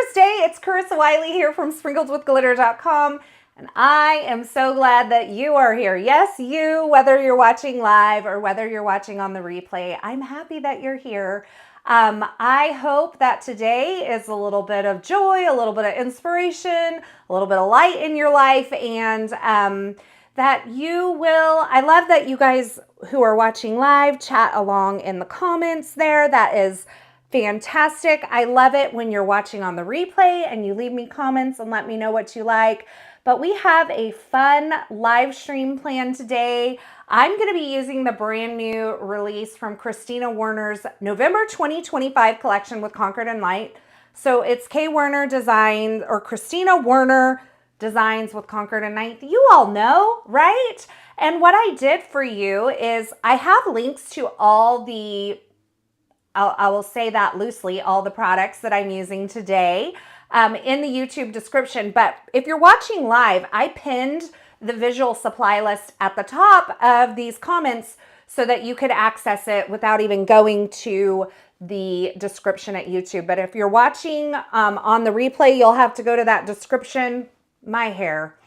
Thursday. It's Carissa Wiley here from sprinkledwithglitter.com, and I am so glad that you are here. Yes, you, whether you're watching live or whether you're watching on the replay, I'm happy that you're here. I hope that today is a little bit of joy, a little bit of inspiration, a little bit of light in your life, and that you will, I love that you guys who are watching live chat along in the comments there. That is fantastic. I love it when you're watching on the replay and you leave me comments and let me know what you like. But we have a fun live stream planned today. I'm going to be using the brand new release from Werner's November 2025 collection with Concord and Light. So it's Werner designs, or Kristina Werner designs with Concord and Light. You all know, right? And what I did for you is I have links to all the, I will say that loosely, all the products that I'm using today in the YouTube description. But if you're watching live, I pinned the visual supply list at the top of these comments so that you could access it without even going to the description at YouTube. But if you're watching on the replay, you'll have to go to that description. My hair,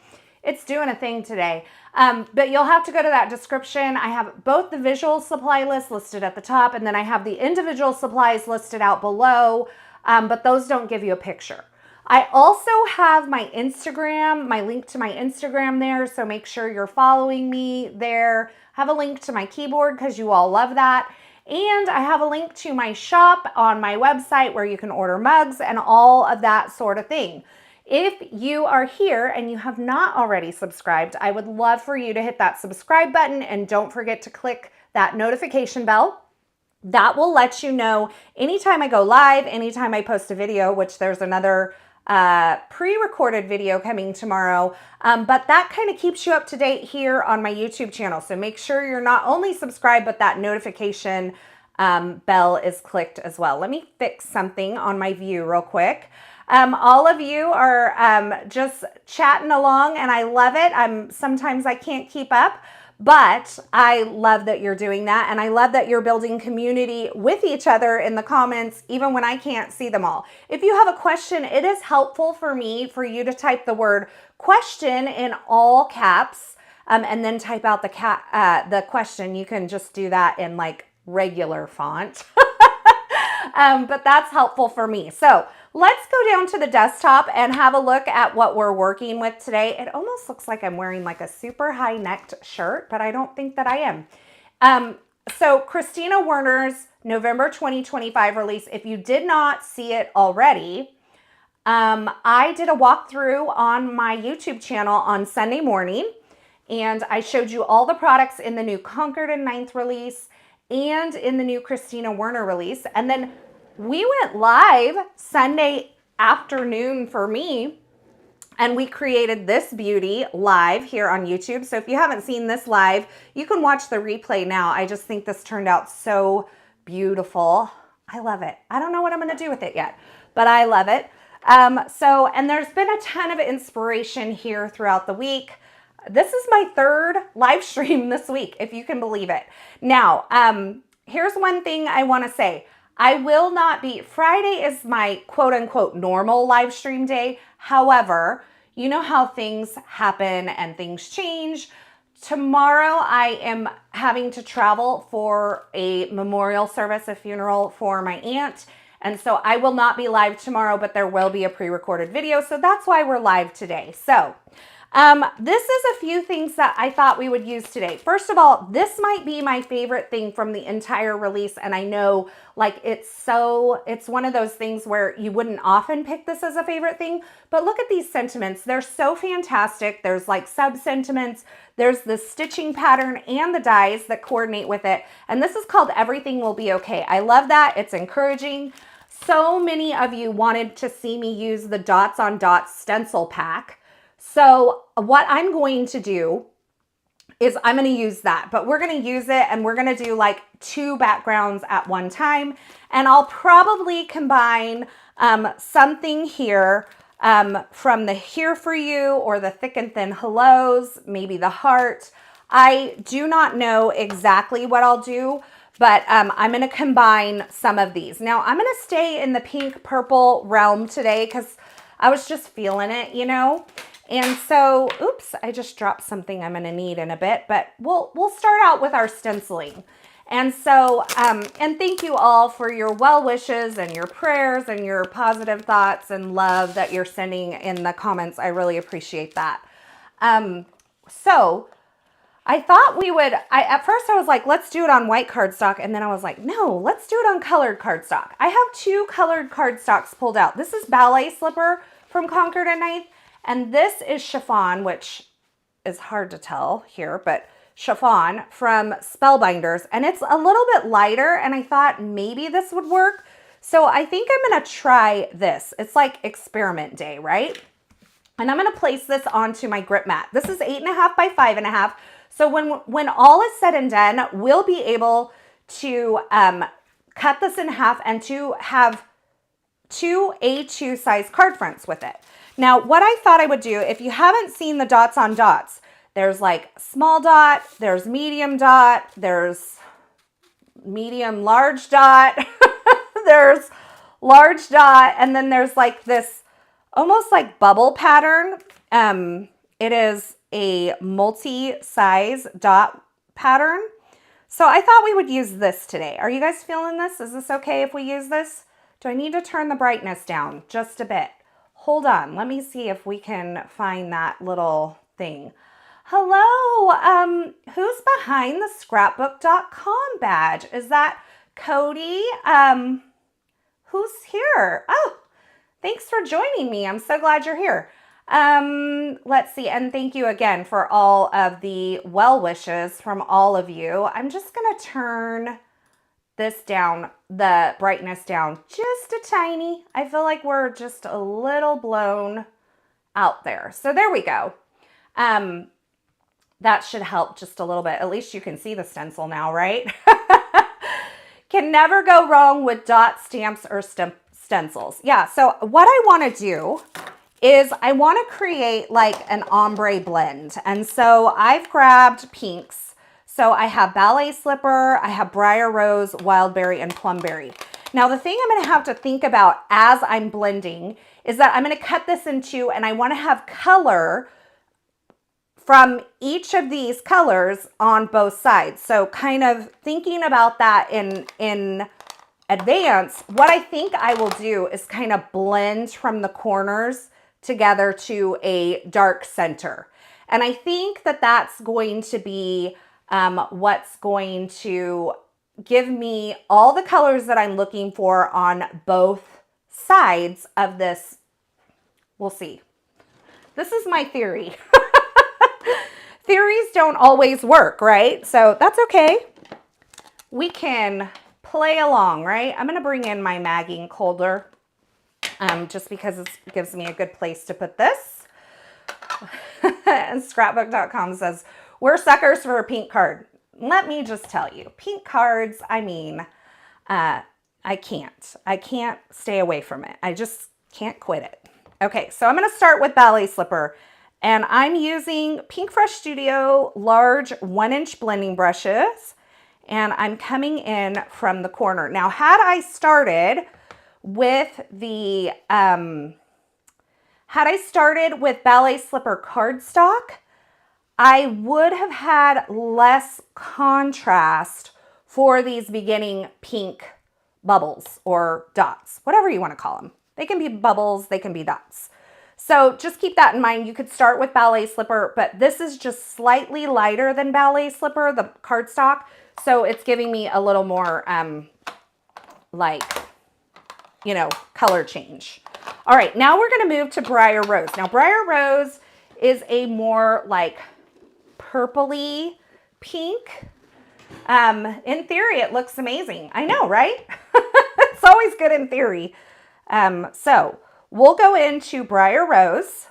it's doing a thing today. But you'll have to go to that description. I have both the visual supply list listed at the top, and then I have the individual supplies listed out below, but those don't give you a picture. I also have my Instagram, my link to my Instagram there, so make sure you're following me there. I have a link to my keyboard because you all love that. And I have a link to my shop on my website where you can order mugs and all of that sort of thing. If you are here and you have not already subscribed, I would love for you to hit that subscribe button, and don't forget to click that notification bell. That will let you know anytime I go live, anytime I post a video, which there's another pre-recorded video coming tomorrow. But that kind of keeps you up to date here on my YouTube channel. So make sure you're not only subscribed, but that notification bell is clicked as well. Let me fix something on my view real quick. All of you are just chatting along, and I love it. Sometimes I can't keep up, but I love that you're doing that, and I love that you're building community with each other in the comments, even when I can't see them all. If you have a question, it is helpful for me for you to type the word question in all caps, and then type out the question. You can just do that in like regular font. But that's helpful for me. So let's go down to the desktop and have a look at what we're working with today. It almost looks like I'm wearing like a super high necked shirt, but I don't think that I am. So Kristina Werner's November 2025 release, if you did not see it already, I did a walkthrough on my YouTube channel on Sunday morning, and I showed you all the products in the new Concord and 9th release and in the new Kristina Werner release. And then we went live Sunday afternoon for me, and we created this beauty live here on YouTube. So if you haven't seen this live, you can watch the replay now. I just think this turned out so beautiful. I love it. I don't know what I'm going to do with it yet, but I love it. And there's been a ton of inspiration here throughout the week. This is my third live stream this week, if you can believe it. Now, here's one thing I want to say. I will not be, Friday is my quote unquote normal live stream day. However, you know how things happen and things change. Tomorrow I am having to travel for a memorial service, a funeral for my aunt. And so I will not be live tomorrow, but there will be a pre-recorded video. So that's why we're live today. So this is a few things that I thought we would use today. First of all, this might be my favorite thing from the entire release. And I know like it's one of those things where you wouldn't often pick this as a favorite thing, but look at these sentiments. They're so fantastic. There's like sub-sentiments. There's the stitching pattern and the dies that coordinate with it. And this is called Everything Will Be Okay. I love that. It's encouraging. So many of you wanted to see me use the dots on dots stencil pack. So what I'm going to do is I'm going to use that, but we're going to use it and we're going to do like 2 backgrounds at one time. And I'll probably combine something here from the Here For You or the Thick and Thin Hellos, maybe the heart. I do not know exactly what I'll do, But I'm going to combine some of these. Now, I'm going to stay in the pink purple realm today because I was just feeling it, you know. And so, oops, I just dropped something I'm going to need in a bit, but we'll start out with our stenciling. And so, and thank you all for your well wishes and your prayers and your positive thoughts and love that you're sending in the comments. I really appreciate that. So I thought we would, at first I was like, let's do it on white cardstock. And then I was like, no, let's do it on colored cardstock. I have 2 colored cardstocks pulled out. This is Ballet Slipper from Concord and Ninth. And this is chiffon, which is hard to tell here, but chiffon from Spellbinders. And it's a little bit lighter. And I thought maybe this would work. So I think I'm going to try this. It's like experiment day, right? And I'm going to place this onto my grip mat. This is 8.5 by 5.5. So when all is said and done, we'll be able to cut this in half and to have 2 A2 size card fronts with it. Now, what I thought I would do, if you haven't seen the dots on dots, there's like small dot, there's medium dot, there's medium large dot, there's large dot, and then there's like this almost like bubble pattern. It is a multi-size dot pattern. So I thought we would use this today. Are you guys feeling this? Is this okay if we use this? Do I need to turn the brightness down just a bit? Hold on. Let me see if we can find that little thing. Hello. Who's behind the scrapbook.com badge? Is that Cody? Who's here? Oh, thanks for joining me. I'm so glad you're here. Let's see. And thank you again for all of the well wishes from all of you. I'm just going to turn this down, the brightness down just a tiny. I feel like we're just a little blown out there. So there we go. That should help just a little bit. At least you can see the stencil now, right? Can never go wrong with dot stamps or stencils. Yeah, so what I want to do is I want to create like an ombre blend. And so I've grabbed pinks. So I have Ballet Slipper, I have Briar Rose, Wildberry, and Plumberry. Now the thing I'm going to have to think about as I'm blending is that I'm going to cut this in 2 and I want to have color from each of these colors on both sides. So kind of thinking about that in advance, what I think I will do is kind of blend from the corners together to a dark center. And I think that that's going to be what's going to give me all the colors that I'm looking for on both sides of this. We'll see. This is my theory. Theories don't always work, right? So that's okay. We can play along, right? I'm going to bring in my Maggie ink holder just because it gives me a good place to put this. And scrapbook.com says, we're suckers for a pink card. Let me just tell you, pink cards, I mean, I can't stay away from it. I just can't quit it. Okay, so I'm going to start with Ballet Slipper. And I'm using Pink Fresh Studio large 1-inch blending brushes. And I'm coming in from the corner. Now, had I started with Ballet Slipper cardstock, I would have had less contrast for these beginning pink bubbles or dots, whatever you want to call them. They can be bubbles, they can be dots. So just keep that in mind. You could start with Ballet Slipper, but this is just slightly lighter than Ballet Slipper, the cardstock. So it's giving me a little more color change. All right, now we're going to move to Briar Rose. Now Briar Rose is a more like purpley pink. In theory, it looks amazing. I know, right? It's always good in theory. So we'll go into Briar Rose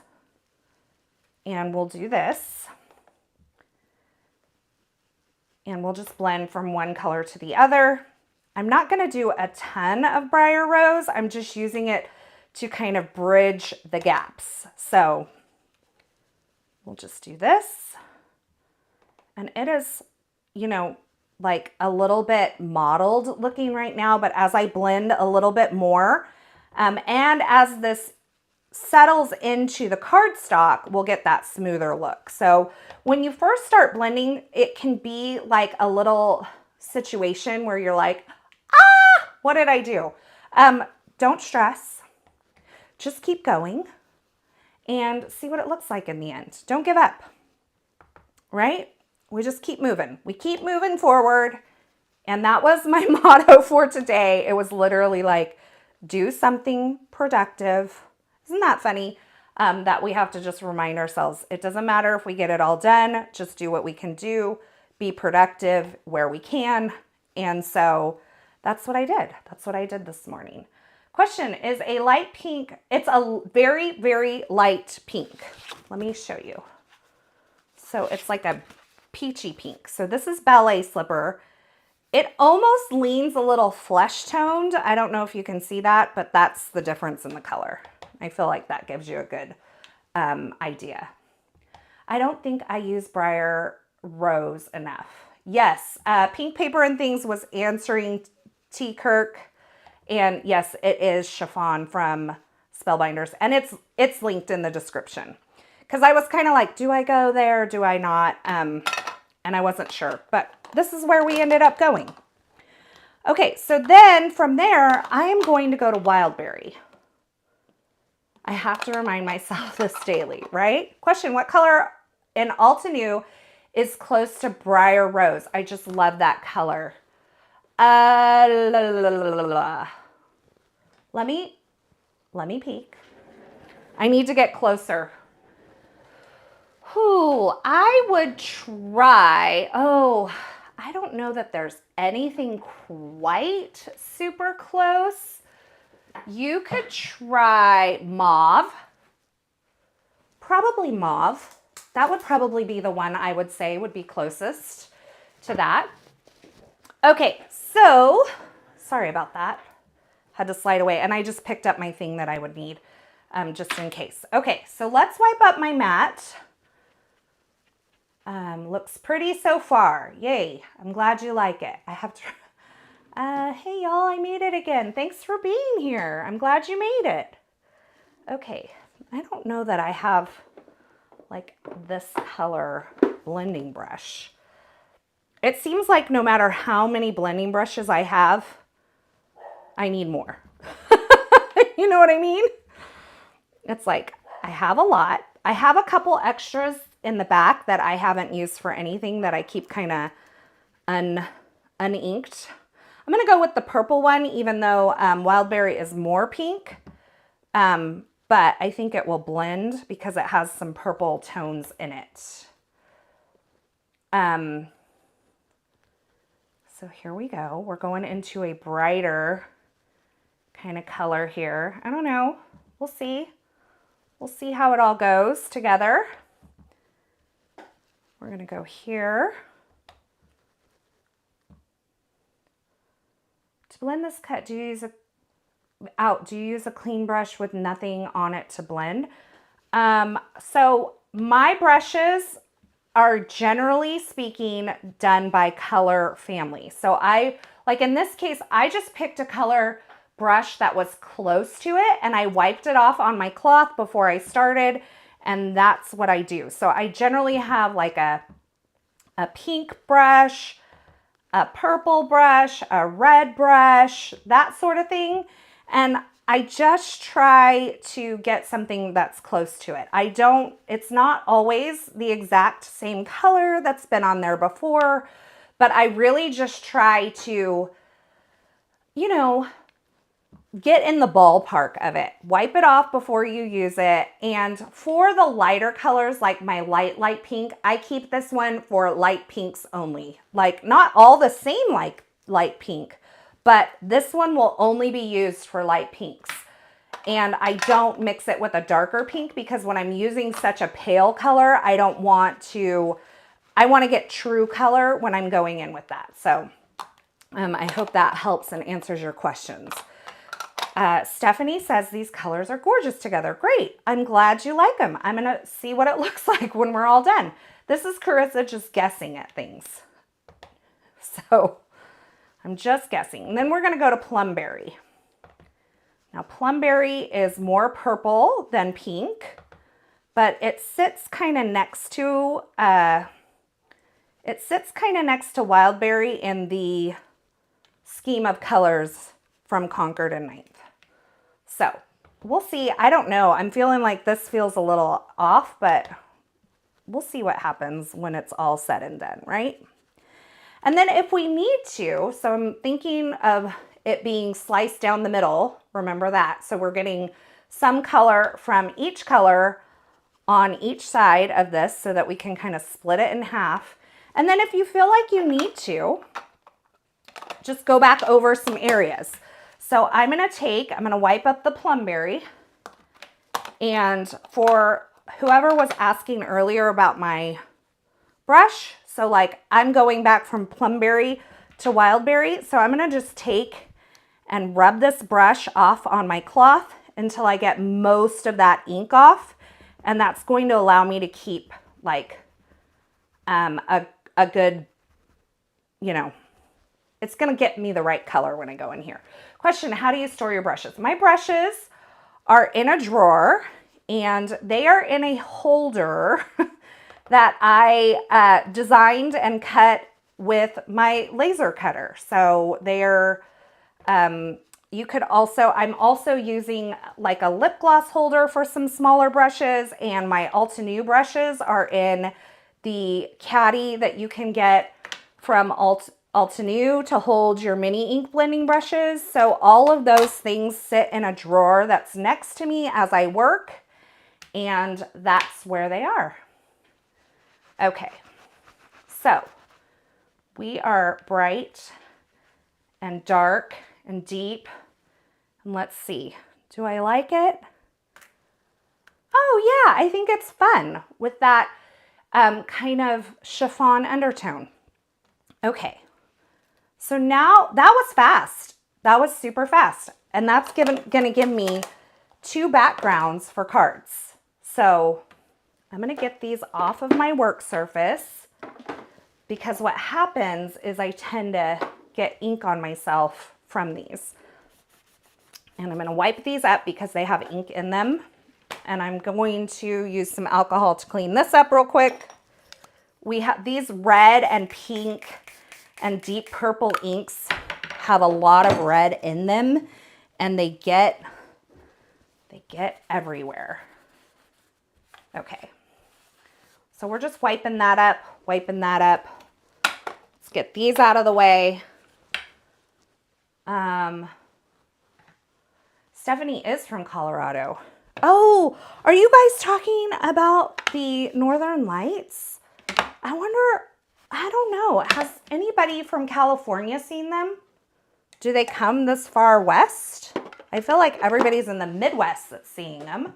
and we'll do this. And we'll just blend from one color to the other. I'm not going to do a ton of Briar Rose. I'm just using it to kind of bridge the gaps. So we'll just do this. And it is, like a little bit mottled looking right now, but as I blend a little bit more, and as this settles into the cardstock, we'll get that smoother look. So when you first start blending, it can be like a little situation where you're like, ah, what did I do? Don't stress. Just keep going and see what it looks like in the end. Don't give up, right? We just keep moving. We keep moving forward. And that was my motto for today. It was literally like, do something productive. Isn't that funny? That we have to just remind ourselves, it doesn't matter if we get it all done, just do what we can do, be productive where we can. And so that's what I did. That's what I did this morning. Question, is a light pink, it's a very, very light pink. Let me show you. So it's like a peachy pink. So this is Ballet Slipper. It almost leans a little flesh toned. I don't know if you can see that, but that's the difference in the color. I feel like that gives you a good idea. I don't think I use Briar Rose enough. Yes, Pink Paper and Things was answering T. Kirk. And yes, it is chiffon from Spellbinders. And it's linked in the description. Because I was kind of like, do I go there? Do I not? And I wasn't sure. But this is where we ended up going. Okay, so then from there, I am going to go to Wildberry. I have to remind myself this daily, right? Question, what color in Altenew is close to Briar Rose? I just love that color. Let me peek. I need to get closer. I would try, I don't know that there's anything quite super close. You could try mauve. Probably mauve. That would probably be the one I would say would be closest to that. Okay, so sorry about that. Had to slide away, and I just picked up my thing that I would need just in case. Okay, so let's wipe up my mat. Looks pretty so far. Yay. I'm glad you like it. I have to, hey y'all, I made it again. Thanks for being here. I'm glad you made it. Okay. I don't know that I have like this color blending brush. It seems like no matter how many blending brushes I have, I need more. You know what I mean? It's like, I have a lot. I have a couple extras in the back that I haven't used for anything that I keep kind of uninked. I'm going to go with the purple one, even though Wildberry is more pink. But I think it will blend because it has some purple tones in it. So here we go. We're going into a brighter kind of color here. I don't know. We'll see. We'll see how it all goes together. We're going to go here. To blend this cut, do you use a clean brush with nothing on it to blend? So my brushes are generally speaking done by color family. So like in this case, I just picked a color brush that was close to it and I wiped it off on my cloth before I started, and that's what I do. So I generally have like a pink brush, a purple brush, a red brush, that sort of thing. And I just try to get something that's close to it. It's not always the exact same color that's been on there before, but I really just try to, get in the ballpark of it. Wipe it off before you use it. And for the lighter colors, like my light pink, I keep this one for light pinks only. Like not all the same like light pink, but this one will only be used for light pinks. And I don't mix it with a darker pink because when I'm using such a pale color, I want to get true color when I'm going in with that. So I hope that helps and answers your questions. Stephanie says these colors are gorgeous together. Great. I'm glad you like them. I'm going to see what it looks like when we're all done. This is Carissa just guessing at things. So I'm just guessing. And then we're going to go to Plumberry. Now Plumberry is more purple than pink, but it sits kind of next to Wildberry in the scheme of colors from Concord and Ninth. So we'll see. I don't know. I'm feeling like this feels a little off, but we'll see what happens when it's all said and done, right? And then if we need to, so I'm thinking of it being sliced down the middle. Remember that. So we're getting some color from each color on each side of this so that we can kind of split it in half. And then if you feel like you need to, just go back over some areas. So I'm going to wipe up the Plumberry. And for whoever was asking earlier about my brush, so like I'm going back from Plumberry to Wildberry. So I'm going to just take and rub this brush off on my cloth until I get most of that ink off. And that's going to allow me to keep like a good, you know, it's going to get me the right color when I go in here. Question, how do you store your brushes? My brushes are in a drawer and they are in a holder that I designed and cut with my laser cutter. So they're, you could also, I'm also using like a lip gloss holder for some smaller brushes, and my Altenew brushes are in the caddy that you can get from Altenew to hold your mini ink blending brushes. So all of those things sit in a drawer that's next to me as I work, and that's where they are. Okay, so we are bright and dark and deep. And let's see, do I like it? Oh yeah, I think it's fun with that kind of chiffon undertone. Okay, so now that was fast. That was super fast. And that's gonna give me 2 backgrounds for cards. So I'm gonna get these off of my work surface, because what happens is I tend to get ink on myself from these. And I'm gonna wipe these up because they have ink in them. And I'm going to use some alcohol to clean this up real quick. We have these red and pink and deep purple inks have a lot of red in them, and they get everywhere. Okay, so we're just wiping that up. Let's get these out of the way. Stephanie is from Colorado. Oh, are you guys talking about the Northern Lights? I wonder, I don't know. Has anybody from California seen them? Do they come this far west? I feel like everybody's in the Midwest that's seeing them.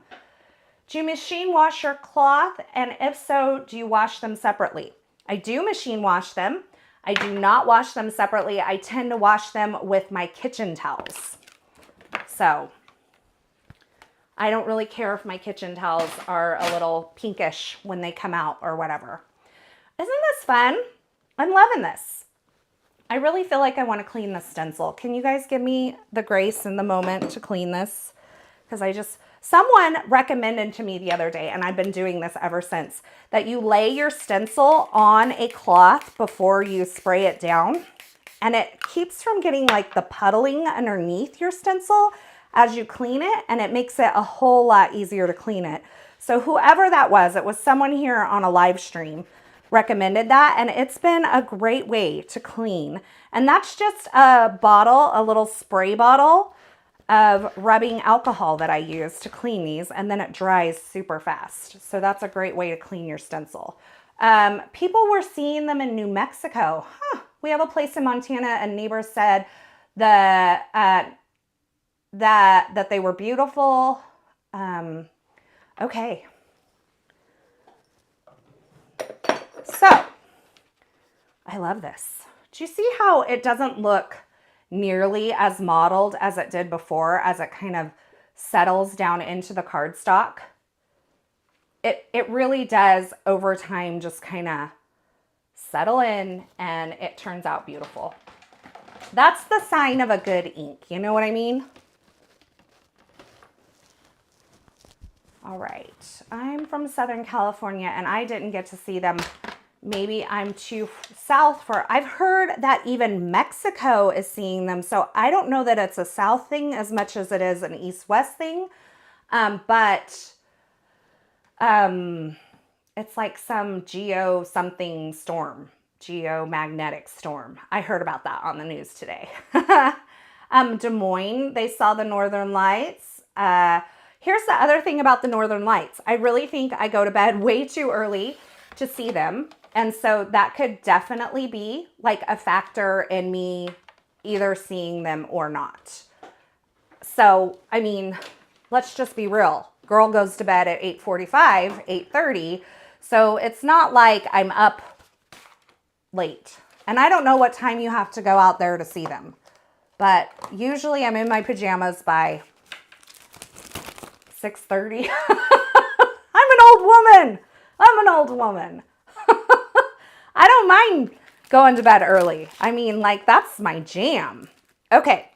Do you machine wash your cloth? And if so, do you wash them separately? I do machine wash them. I do not wash them separately. I tend to wash them with my kitchen towels. So I don't really care if my kitchen towels are a little pinkish when they come out or whatever. Isn't this fun? I'm loving this. I really feel like I want to clean this stencil. Can you guys give me the grace and the moment to clean this? Because someone recommended to me the other day, and I've been doing this ever since, that you lay your stencil on a cloth before you spray it down, and it keeps from getting like the puddling underneath your stencil as you clean it, and it makes it a whole lot easier to clean it. So whoever that was, it was someone here on a live stream, recommended that, and it's been a great way to clean. And that's just a bottle, a little spray bottle of rubbing alcohol that I use to clean these, and then it dries super fast. So that's a great way to clean your stencil. People were seeing them in New Mexico. We have a place in Montana, and neighbors said that they were beautiful. Okay. So I love this. Do you see how it doesn't look nearly as mottled as it did before, as it kind of settles down into the cardstock? It really does over time just kind of settle in, and it turns out beautiful. That's the sign of a good ink. You know what I mean? All right. I'm from Southern California, and I didn't get to see them. Maybe I'm too south for, I've heard that even Mexico is seeing them. So I don't know that it's a South thing as much as it is an East-West thing. But it's like some something storm, geomagnetic storm. I heard about that on the news today. Des Moines, they saw the Northern Lights. Here's the other thing about the Northern Lights. I really think I go to bed way too early to see them. And so that could definitely be like a factor in me either seeing them or not. So, I mean, let's just be real. Girl goes to bed at 8:45, 8:30. So it's not like I'm up late. And I don't know what time you have to go out there to see them. But usually I'm in my pajamas by 6:30. I'm an old woman. I'm an old woman. I don't mind going to bed early. I mean, like, that's my jam. Okay.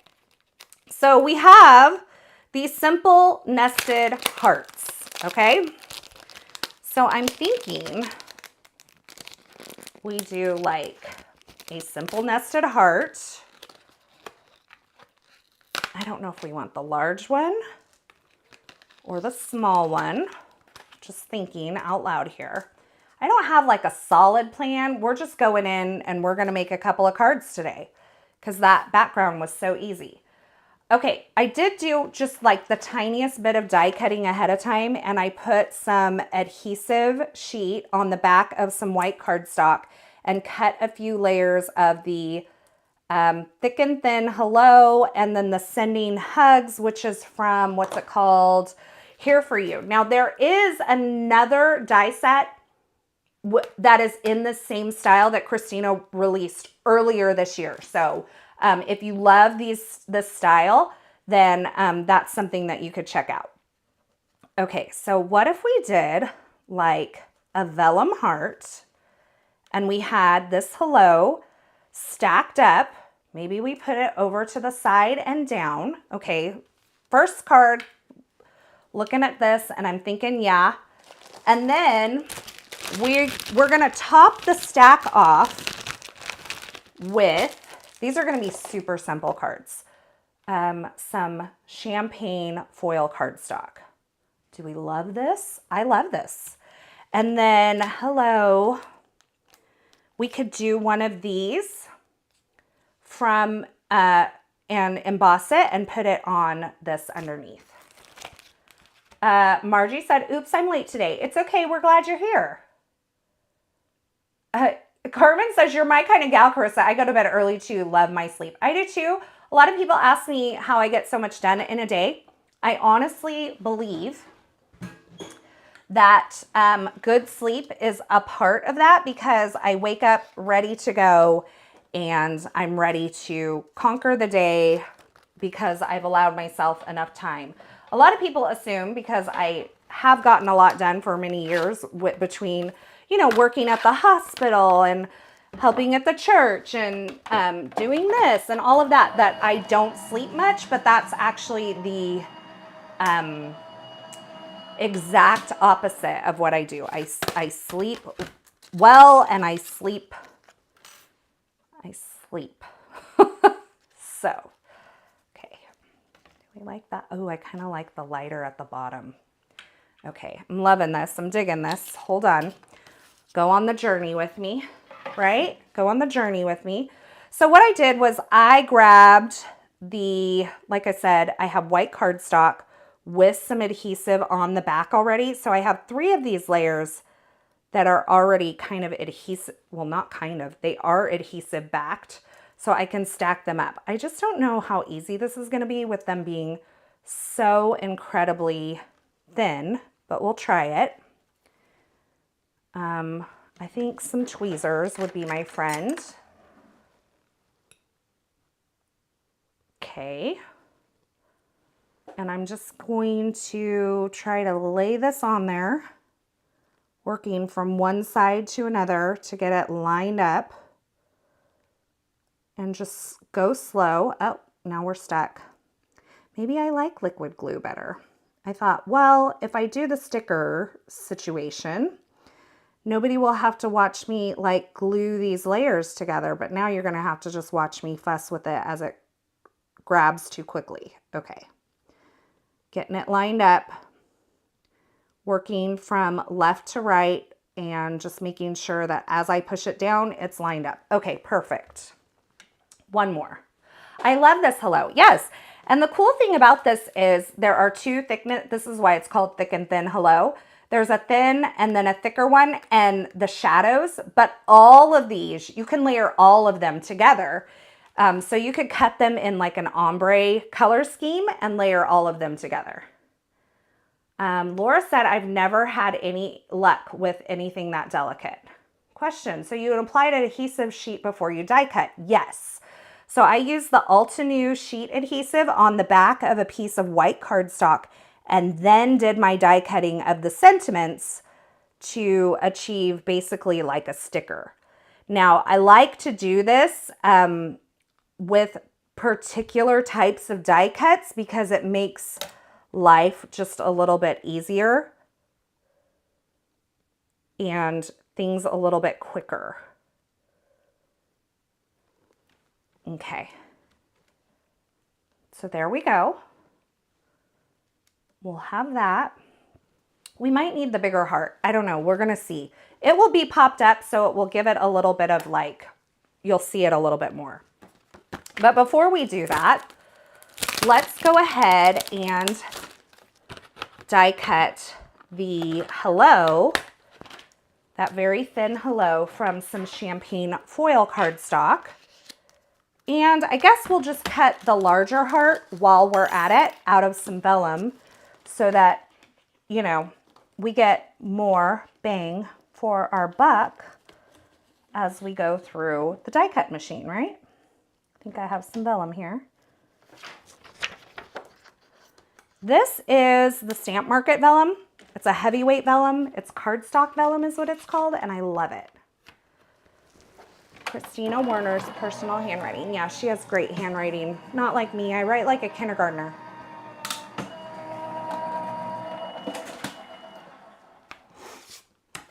So we have these simple nested hearts. Okay. So I'm thinking we do like a simple nested heart. I don't know if we want the large one or the small one. Just thinking out loud here. I don't have like a solid plan. We're just going in and we're going to make a couple of cards today because that background was so easy. Okay, I did do just like the tiniest bit of die cutting ahead of time, and I put some adhesive sheet on the back of some white cardstock and cut a few layers of the thick and thin hello, and then the sending hugs, which is from, what's it called? Here for You. Now there is another die set that is in the same style that Kristina released earlier this year. So if you love this style, then that's something that you could check out. Okay, so what if we did like a vellum heart and we had this hello stacked up? Maybe we put it over to the side and down. Okay, first card, looking at this and I'm thinking, yeah. And then we're gonna top the stack off with, these are gonna be super simple cards. Some champagne foil cardstock. Do we love this? I love this. And then, hello, we could do one of these from, and emboss it and put it on this underneath. Margie said, oops, I'm late today. It's okay, we're glad you're here. Carmen says, you're my kind of gal, Carissa. I go to bed early too, love my sleep. I do too. A lot of people ask me how I get so much done in a day. I honestly believe that good sleep is a part of that because I wake up ready to go and I'm ready to conquer the day because I've allowed myself enough time. A lot of people assume, because I have gotten a lot done for many years between, you know, working at the hospital and helping at the church and doing this and all of that, that I don't sleep much, but that's actually the exact opposite of what I do. I sleep well and I sleep. So, okay. Do we like that? Oh, I kind of like the lighter at the bottom. Okay, I'm loving this. I'm digging this. Hold on. Go on the journey with me, right? Go on the journey with me. So what I did was I grabbed like I said, I have white cardstock with some adhesive on the back already. So I have 3 of these layers that are already kind of adhesive. Well, not kind of, they are adhesive backed. So I can stack them up. I just don't know how easy this is going to be with them being so incredibly thin, but we'll try it. I think some tweezers would be my friend. Okay. And I'm just going to try to lay this on there working from one side to another to get it lined up. And just go slow. Oh, now we're stuck. Maybe I like liquid glue better. I thought, well, if I do the sticker situation, nobody will have to watch me like glue these layers together, but now you're gonna have to just watch me fuss with it as it grabs too quickly. Okay, getting it lined up, working from left to right, and just making sure that as I push it down, it's lined up. Okay, perfect. One more. I love this hello. Yes. And the cool thing about this is there are two thickness. This is why it's called thick and thin hello. There's a thin and then a thicker one and the shadows, but all of these, you can layer all of them together. So you could cut them in like an ombre color scheme and layer all of them together. Laura said, I've never had any luck with anything that delicate. Question, so you would apply an adhesive sheet before you die cut? Yes. So I used the Altenew sheet adhesive on the back of a piece of white cardstock and then did my die cutting of the sentiments to achieve basically like a sticker. Now, I like to do this with particular types of die cuts because it makes life just a little bit easier and things a little bit quicker. Okay, so there we go. We'll have that. We might need the bigger heart. I don't know. We're going to see. It will be popped up, so it will give it a little bit of like, you'll see it a little bit more. But before we do that, let's go ahead and die cut the hello, that very thin hello from some champagne foil cardstock. And I guess we'll just cut the larger heart while we're at it out of some vellum so that, you know, we get more bang for our buck as we go through the die cut machine, right? I think I have some vellum here. This is the Stamp Market vellum. It's a heavyweight vellum. It's cardstock vellum is what it's called, and I love it. Kristina Werner's personal handwriting. Yeah, she has great handwriting. Not like me. I write like a kindergartner.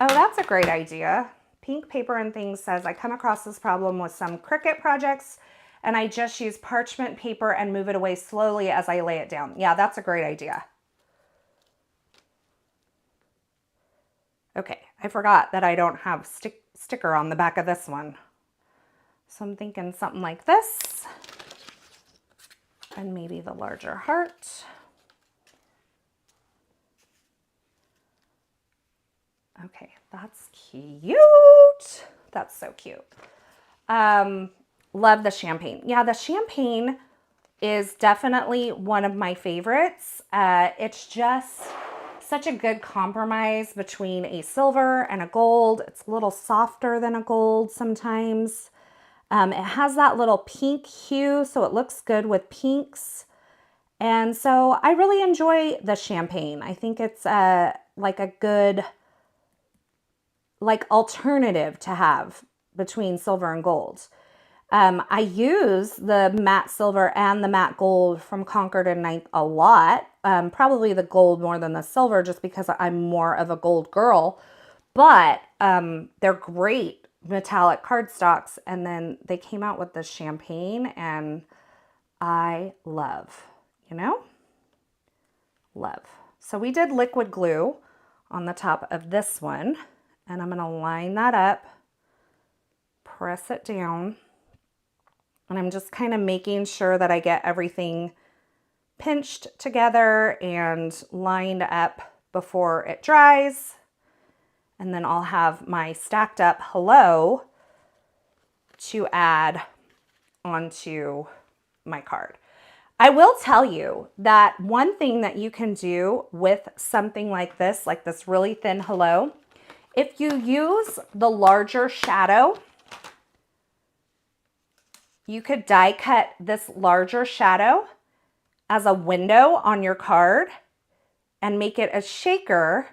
Oh, that's a great idea. Pink Paper and Things says, I come across this problem with some Cricut projects and I just use parchment paper and move it away slowly as I lay it down. Yeah, that's a great idea. Okay, I forgot that I don't have sticker on the back of this one. So I'm thinking something like this, and maybe the larger heart. Okay, that's cute. That's so cute. Love the champagne. Yeah, the champagne is definitely one of my favorites. It's just such a good compromise between a silver and a gold. It's a little softer than a gold sometimes. It has that little pink hue, so it looks good with pinks. And so I really enjoy the champagne. I think it's like a good alternative to have between silver and gold. I use the matte silver and the matte gold from Concord and Ninth a lot. Probably the gold more than the silver just because I'm more of a gold girl. But they're great metallic cardstocks, and then they came out with the champagne, and I love, you know, love. So we did liquid glue on the top of this one, and I'm going to line that up, press it down, and I'm just kind of making sure that I get everything pinched together and lined up before it dries. And then I'll have my stacked up hello to add onto my card. I will tell you that one thing that you can do with something like this really thin hello, if you use the larger shadow, you could die cut this larger shadow as a window on your card and make it a shaker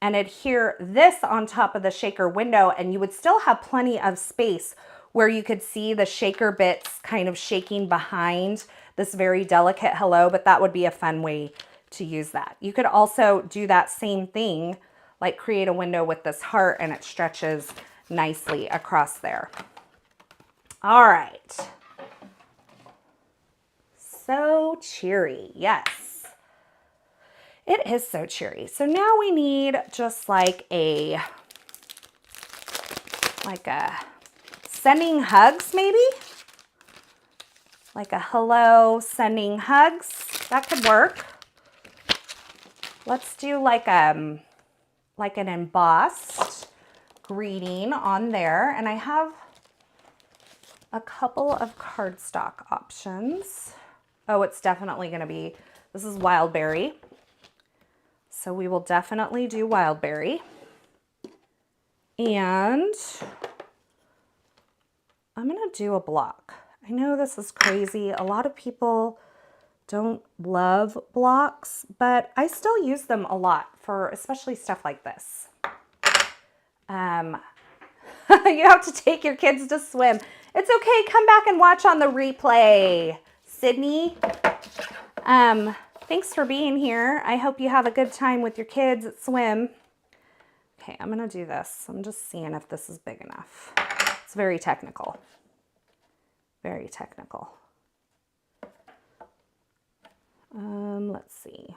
and adhere this on top of the shaker window, and you would still have plenty of space where you could see the shaker bits kind of shaking behind this very delicate hello, but that would be a fun way to use that. You could also do that same thing, like create a window with this heart and it stretches nicely across there. All right. So cheery, yes. It is so cheery. So now we need just like a sending hugs maybe? Like a hello sending hugs. That could work. Let's do like an embossed greeting on there. And I have a couple of cardstock options. Oh, it's definitely going to be, this is Wildberry. So we will definitely do Wildberry. And I'm going to do a block. I know this is crazy. A lot of people don't love blocks, but I still use them a lot for especially stuff like this. You have to take your kids to swim. It's okay. Come back and watch on the replay. Sydney, thanks for being here. I hope you have a good time with your kids at swim. Okay, I'm going to do this. I'm just seeing if this is big enough. It's very technical. Very technical. Let's see.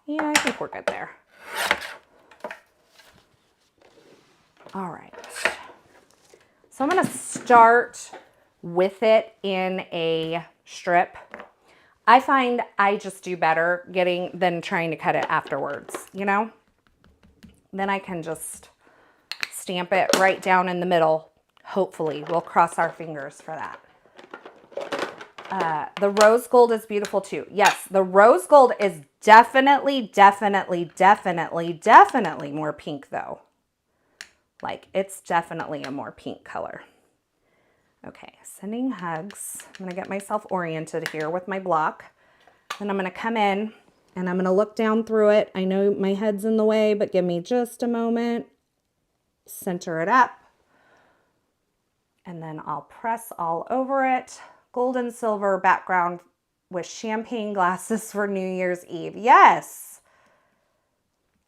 Yeah, I think we're good there. All right. So I'm going to start with it in a strip. I find I just do better than trying to cut it afterwards, you know? Then I can just stamp it right down in the middle. Hopefully, we'll cross our fingers for that. The rose gold is beautiful too. Yes, the rose gold is definitely more pink though. Like, it's definitely a more pink color. Okay, sending hugs. I'm going to get myself oriented here with my block. Then I'm going to come in and I'm going to look down through it. I know my head's in the way, but give me just a moment. Center it up. And then I'll press all over it. Gold and silver background with champagne glasses for New Year's Eve. Yes,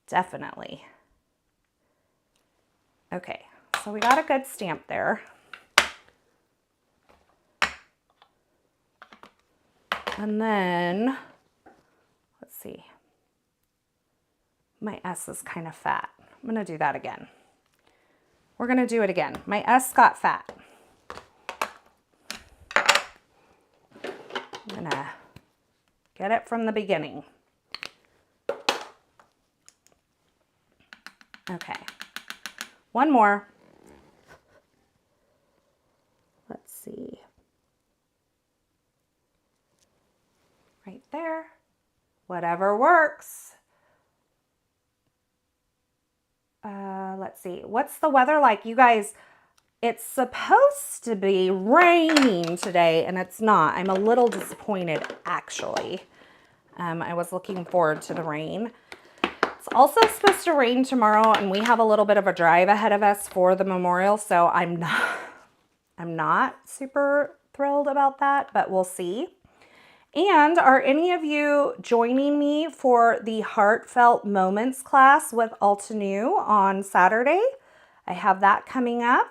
definitely. Okay, so we got a good stamp there. And then, let's see. My S is kind of fat. I'm going to do that again. We're going to do it again. My S got fat. I'm going to get it from the beginning. Okay. One more. Let's see. Right there. Whatever works. Let's see. What's the weather like? You guys, it's supposed to be raining today, and it's not. I'm a little disappointed, actually. I was looking forward to the rain. It's also supposed to rain tomorrow, and we have a little bit of a drive ahead of us for the memorial, so I'm not super thrilled about that, but we'll see. And are any of you joining me for the Heartfelt Moments class with Altenew on Saturday? I have that coming up.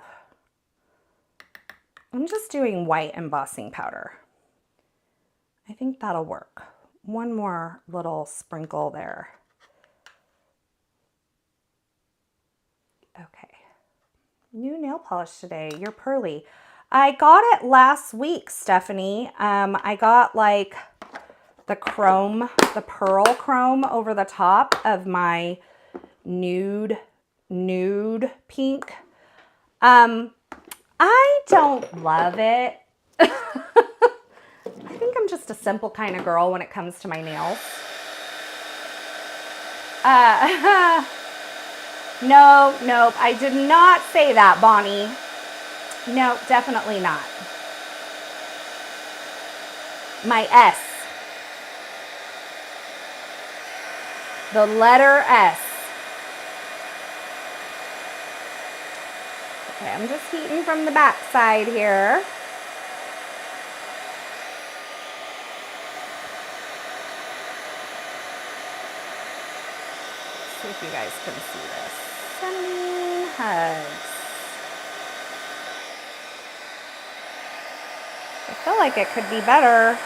I'm just doing white embossing powder. I think that'll work. One more little sprinkle there. Okay. New nail polish today. You're pearly. I got it last week, Stephanie. I got like the chrome, the pearl chrome over the top of my nude pink. I don't love it. I think I'm just a simple kind of girl when it comes to my nails. Nope, I did not say that, Bonnie. No, definitely not. My S. The letter S. Okay, I'm just heating from the back side here. Let's see if you guys can see this. Sending hugs. I feel like it could be better.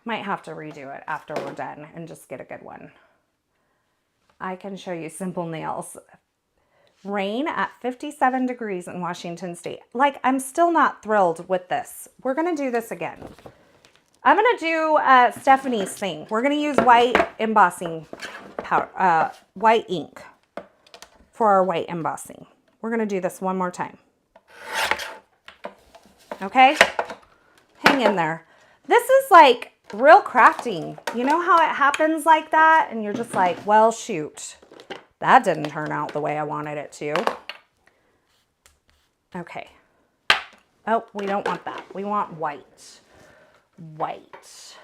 Might have to redo it after we're done and just get a good one. I can show you simple nails. Rain at 57 degrees in Washington State. Like, I'm still not thrilled with this. We're going to do this again. I'm going to do Stephanie's thing. We're going to use white embossing powder, white ink for our white embossing. We're going to do this one more time. Okay? Hang in there. This is like real crafting. You know how it happens like that? And you're just like, well, shoot. That didn't turn out the way I wanted it to. Okay. Oh, we don't want that. We want white. White.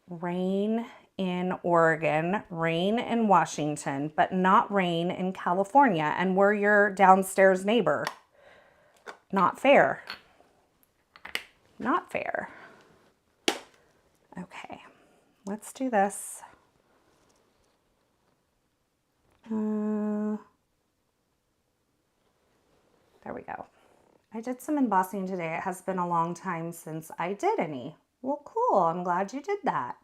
Rain in Oregon, rain in Washington, but not rain in California. And we're your downstairs neighbor. Not fair. Not fair. Okay, let's do this. There we go. I did some embossing today. It has been a long time since I did any. Well, cool. I'm glad you did that.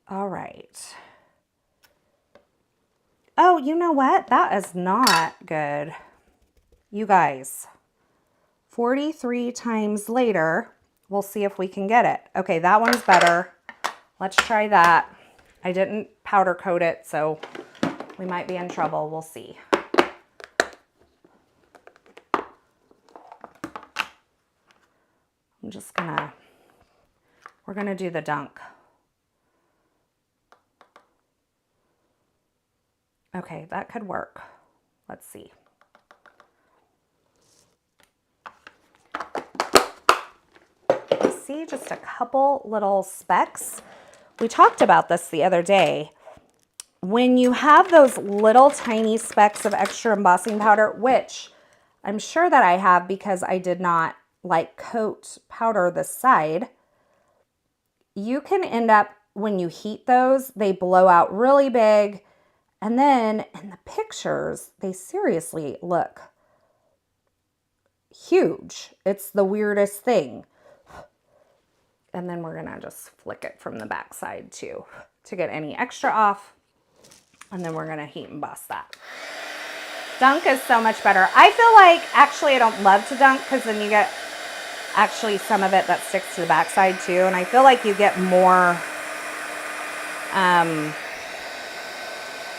All right. Oh, you know what? That is not good. You guys. 43 times later, we'll see if we can get it. Okay, that one's better. Let's try that. I didn't powder coat it, so we might be in trouble. We'll see. I'm just gonna, we're gonna do the dunk. Okay, that could work. Let's see. See just a couple little specks. We talked about this the other day. When you have those little tiny specks of extra embossing powder, which I'm sure that I have because I did not like coat powder this side, you can end up, when you heat those, they blow out really big. And then in the pictures, they seriously look huge. It's the weirdest thing. And then we're gonna just flick it from the back side too to get any extra off. And then we're gonna heat emboss that. Dunk is so much better. I feel like, actually I don't love to dunk because then you get actually some of it that sticks to the back side too. And I feel like you get more,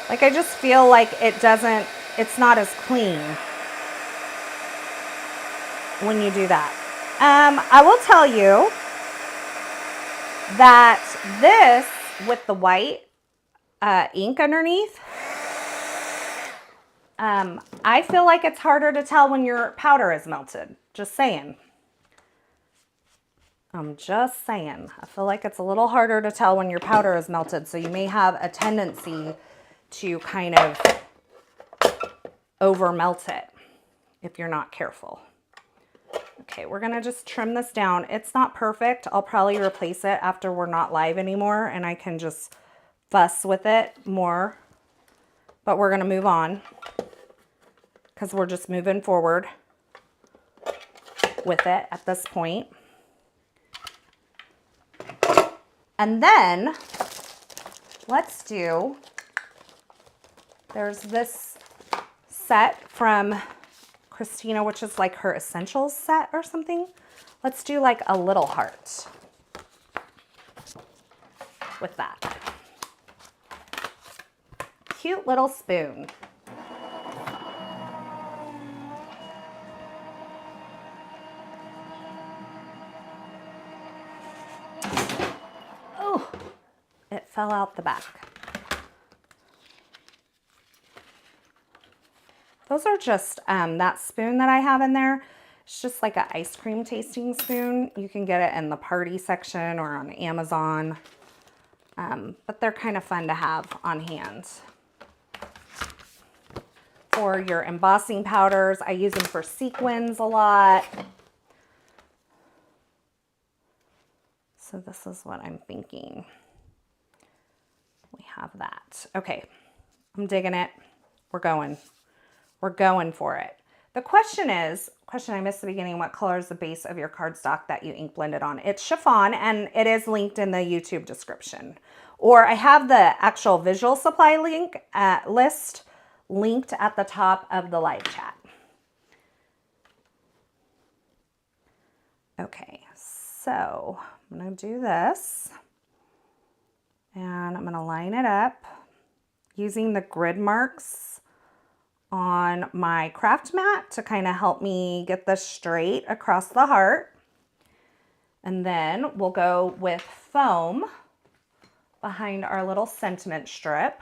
like I just feel like it's not as clean when you do that. I will tell you that this, with the white ink underneath, I feel like it's harder to tell when your powder is melted. Just saying. I'm just saying. I feel like it's a little harder to tell when your powder is melted, so you may have a tendency to kind of over melt it if you're not careful. Okay, we're gonna just trim this down. It's not perfect. I'll probably replace it after we're not live anymore and I can just fuss with it more. But we're gonna move on because we're just moving forward with it at this point. And then let's do, there's this set from Kristina, which is like her essentials set or something. Let's do like a little heart with that. Cute little spoon. Oh, it fell out the back. Those are just, that spoon that I have in there, it's just like an ice cream tasting spoon. You can get it in the party section or on Amazon, but they're kind of fun to have on hand. For your embossing powders, I use them for sequins a lot. So this is what I'm thinking. We have that. Okay, I'm digging it. We're going for it. The question I missed the beginning, what color is the base of your cardstock that you ink blended on? It's chiffon, and it is linked in the YouTube description. Or I have the actual visual supply list linked at the top of the live chat. Okay, so I'm gonna do this, and I'm gonna line it up using the grid marks on my craft mat to kind of help me get this straight across the heart. And then we'll go with foam behind our little sentiment strip.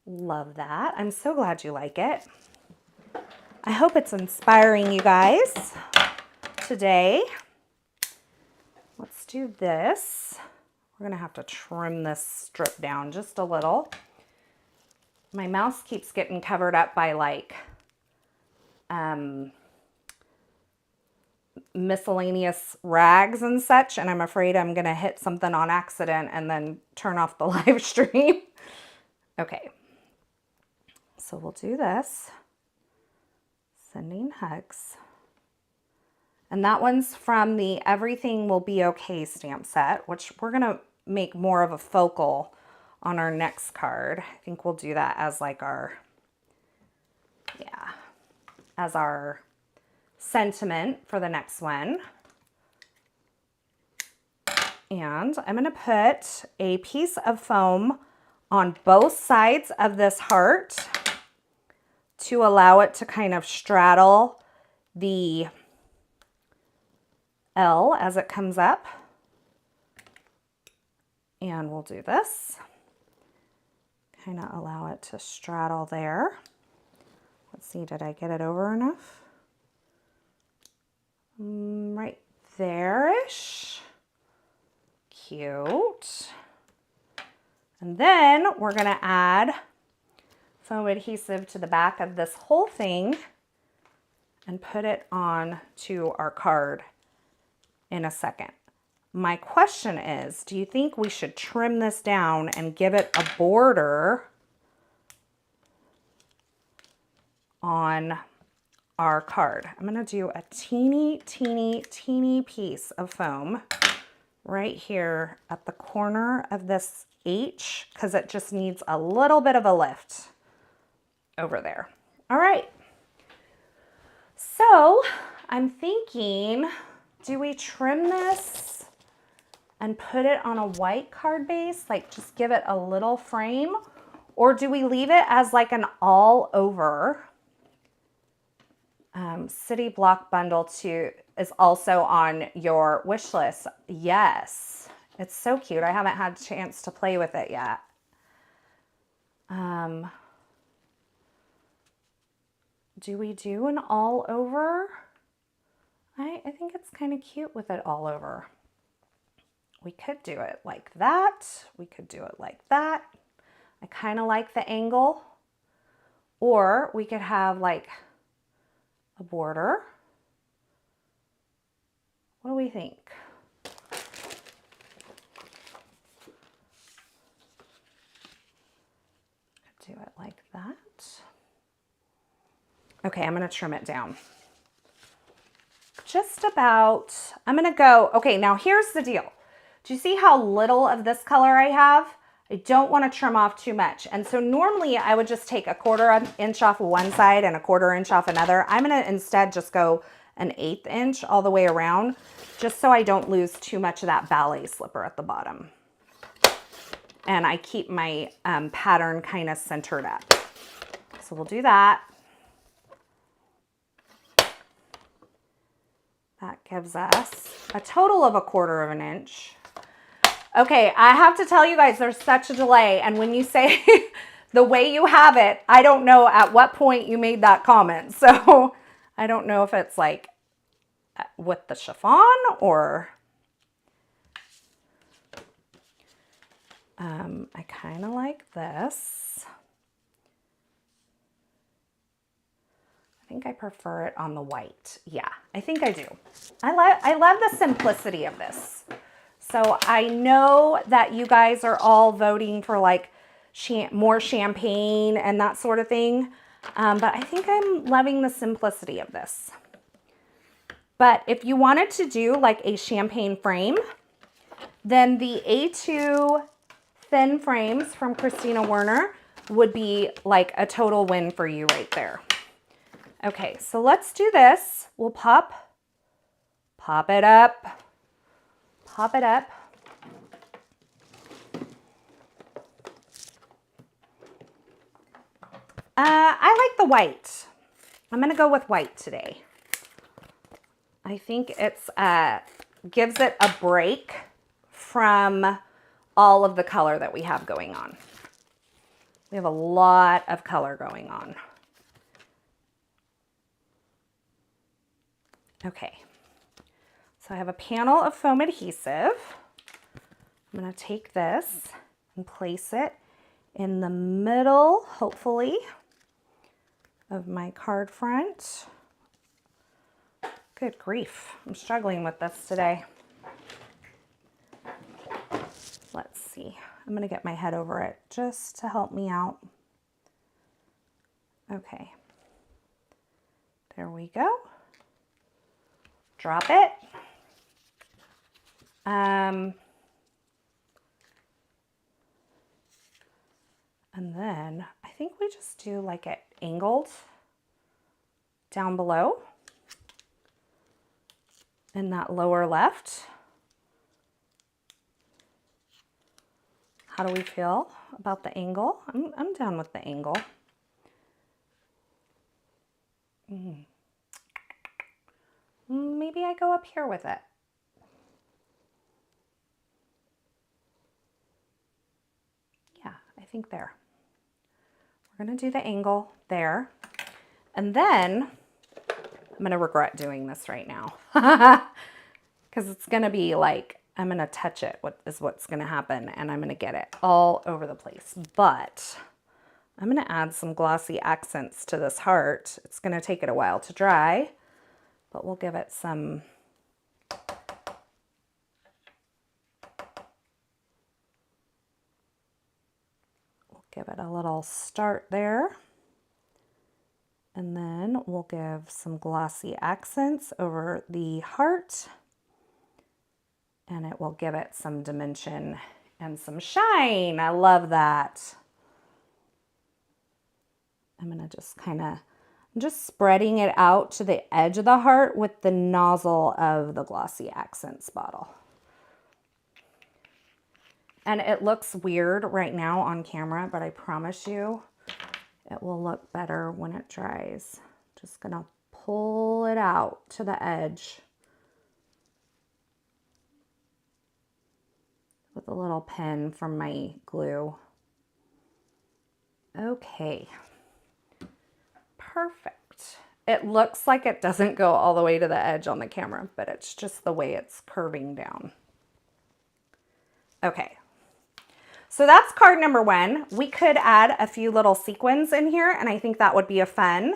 Love that. I'm so glad you like it. I hope it's inspiring you guys today. Let's do this. We're gonna have to trim this strip down just a little. My mouse keeps getting covered up by like miscellaneous rags and such, and I'm afraid I'm gonna hit something on accident and then turn off the live stream. Okay, so we'll do this. Sending hugs. And that one's from the Everything Will Be Okay stamp set, which we're gonna make more of a focal on our next card. I think we'll do that as like our, as our sentiment for the next one. And I'm gonna put a piece of foam on both sides of this heart to allow it to kind of straddle the L as it comes up. And we'll do this. Kind of allow it to straddle there. Let's see, did I get it over enough? Right there-ish. Cute. And then we're gonna add foam adhesive to the back of this whole thing and put it on to our card in a second. My question is, do you think we should trim this down and give it a border on our card? I'm gonna do a teeny piece of foam right here at the corner of this H, because it just needs a little bit of a lift over there. All right. So I'm thinking, do we trim this and put it on a white card base, like just give it a little frame? Or do we leave it as like an all over? City Block Bundle 2 is also on your wish list. Yes, it's so cute. I haven't had a chance to play with it yet. Do we do an all over? I think it's kind of cute with it all over. We could do it like that. We could do it like that. I kind of like the angle. Or we could have like a border. What do we think? Do it like that. Okay, I'm going to trim it down. Just about, I'm going to go, okay, now here's the deal. Do you see how little of this color I have? I don't want to trim off too much. And so normally I would just take a 1/4 inch off one side and a 1/4 inch off another. I'm going to instead just go an 1/8 inch all the way around, just so I don't lose too much of that ballet slipper at the bottom. And I keep my pattern kind of centered up. So we'll do that. That gives us a total of a 1/4 inch. Okay, I have to tell you guys, there's such a delay. And when you say the way you have it, I don't know at what point you made that comment. So I don't know if it's like with the chiffon or I kind of like this. I think I prefer it on the white. Yeah, I think I do. I love the simplicity of this. So I know that you guys are all voting for like more champagne and that sort of thing. But I think I'm loving the simplicity of this. But if you wanted to do like a champagne frame, then the A2 thin frames from Kristina Werner would be like a total win for you right there. Okay, so let's do this. We'll pop it up, pop it up. I like the white. I'm gonna go with white today. I think it's gives it a break from all of the color that we have going on. We have a lot of color going on. Okay, so I have a panel of foam adhesive. I'm gonna take this and place it in the middle, hopefully, of my card front. Good grief, I'm struggling with this today. Let's see, I'm gonna get my head over it just to help me out. Okay, there we go. Drop it. And then I think we just do like it angled down below in that lower left. How do we feel about the angle? I'm down with the angle. Maybe I go up here with it. Yeah, I think there. We're gonna do the angle there. And then I'm gonna regret doing this right now because it's gonna be like, I'm gonna touch it, what's gonna happen, and I'm gonna get it all over the place. But I'm gonna add some glossy accents to this heart. It's gonna take it a while to dry, but we'll give it some give it a little start there. And then we'll give some glossy accents over the heart. And it will give it some dimension and some shine. I love that. I'm gonna just I'm just spreading it out to the edge of the heart with the nozzle of the glossy accents bottle. And it looks weird right now on camera, but I promise you it will look better when it dries. Just gonna pull it out to the edge with a little pin from my glue. Okay, perfect. It looks like it doesn't go all the way to the edge on the camera, but it's just the way it's curving down. Okay. So that's card number 1. We could add a few little sequins in here, and I think that would be a fun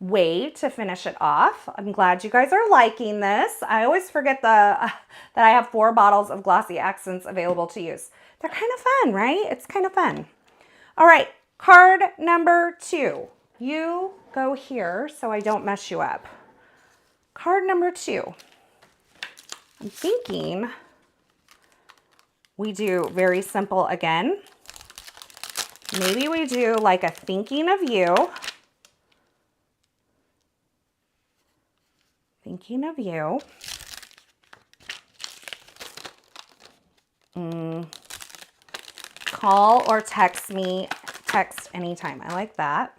way to finish it off. I'm glad you guys are liking this. I always forget that I have 4 bottles of glossy accents available to use. They're kind of fun, right? It's kind of fun. All right, card number 2. You go here so I don't mess you up. Card number 2. I'm thinking we do very simple again. Maybe we do like a thinking of you. Thinking of you. Call or text me, text anytime. I like that.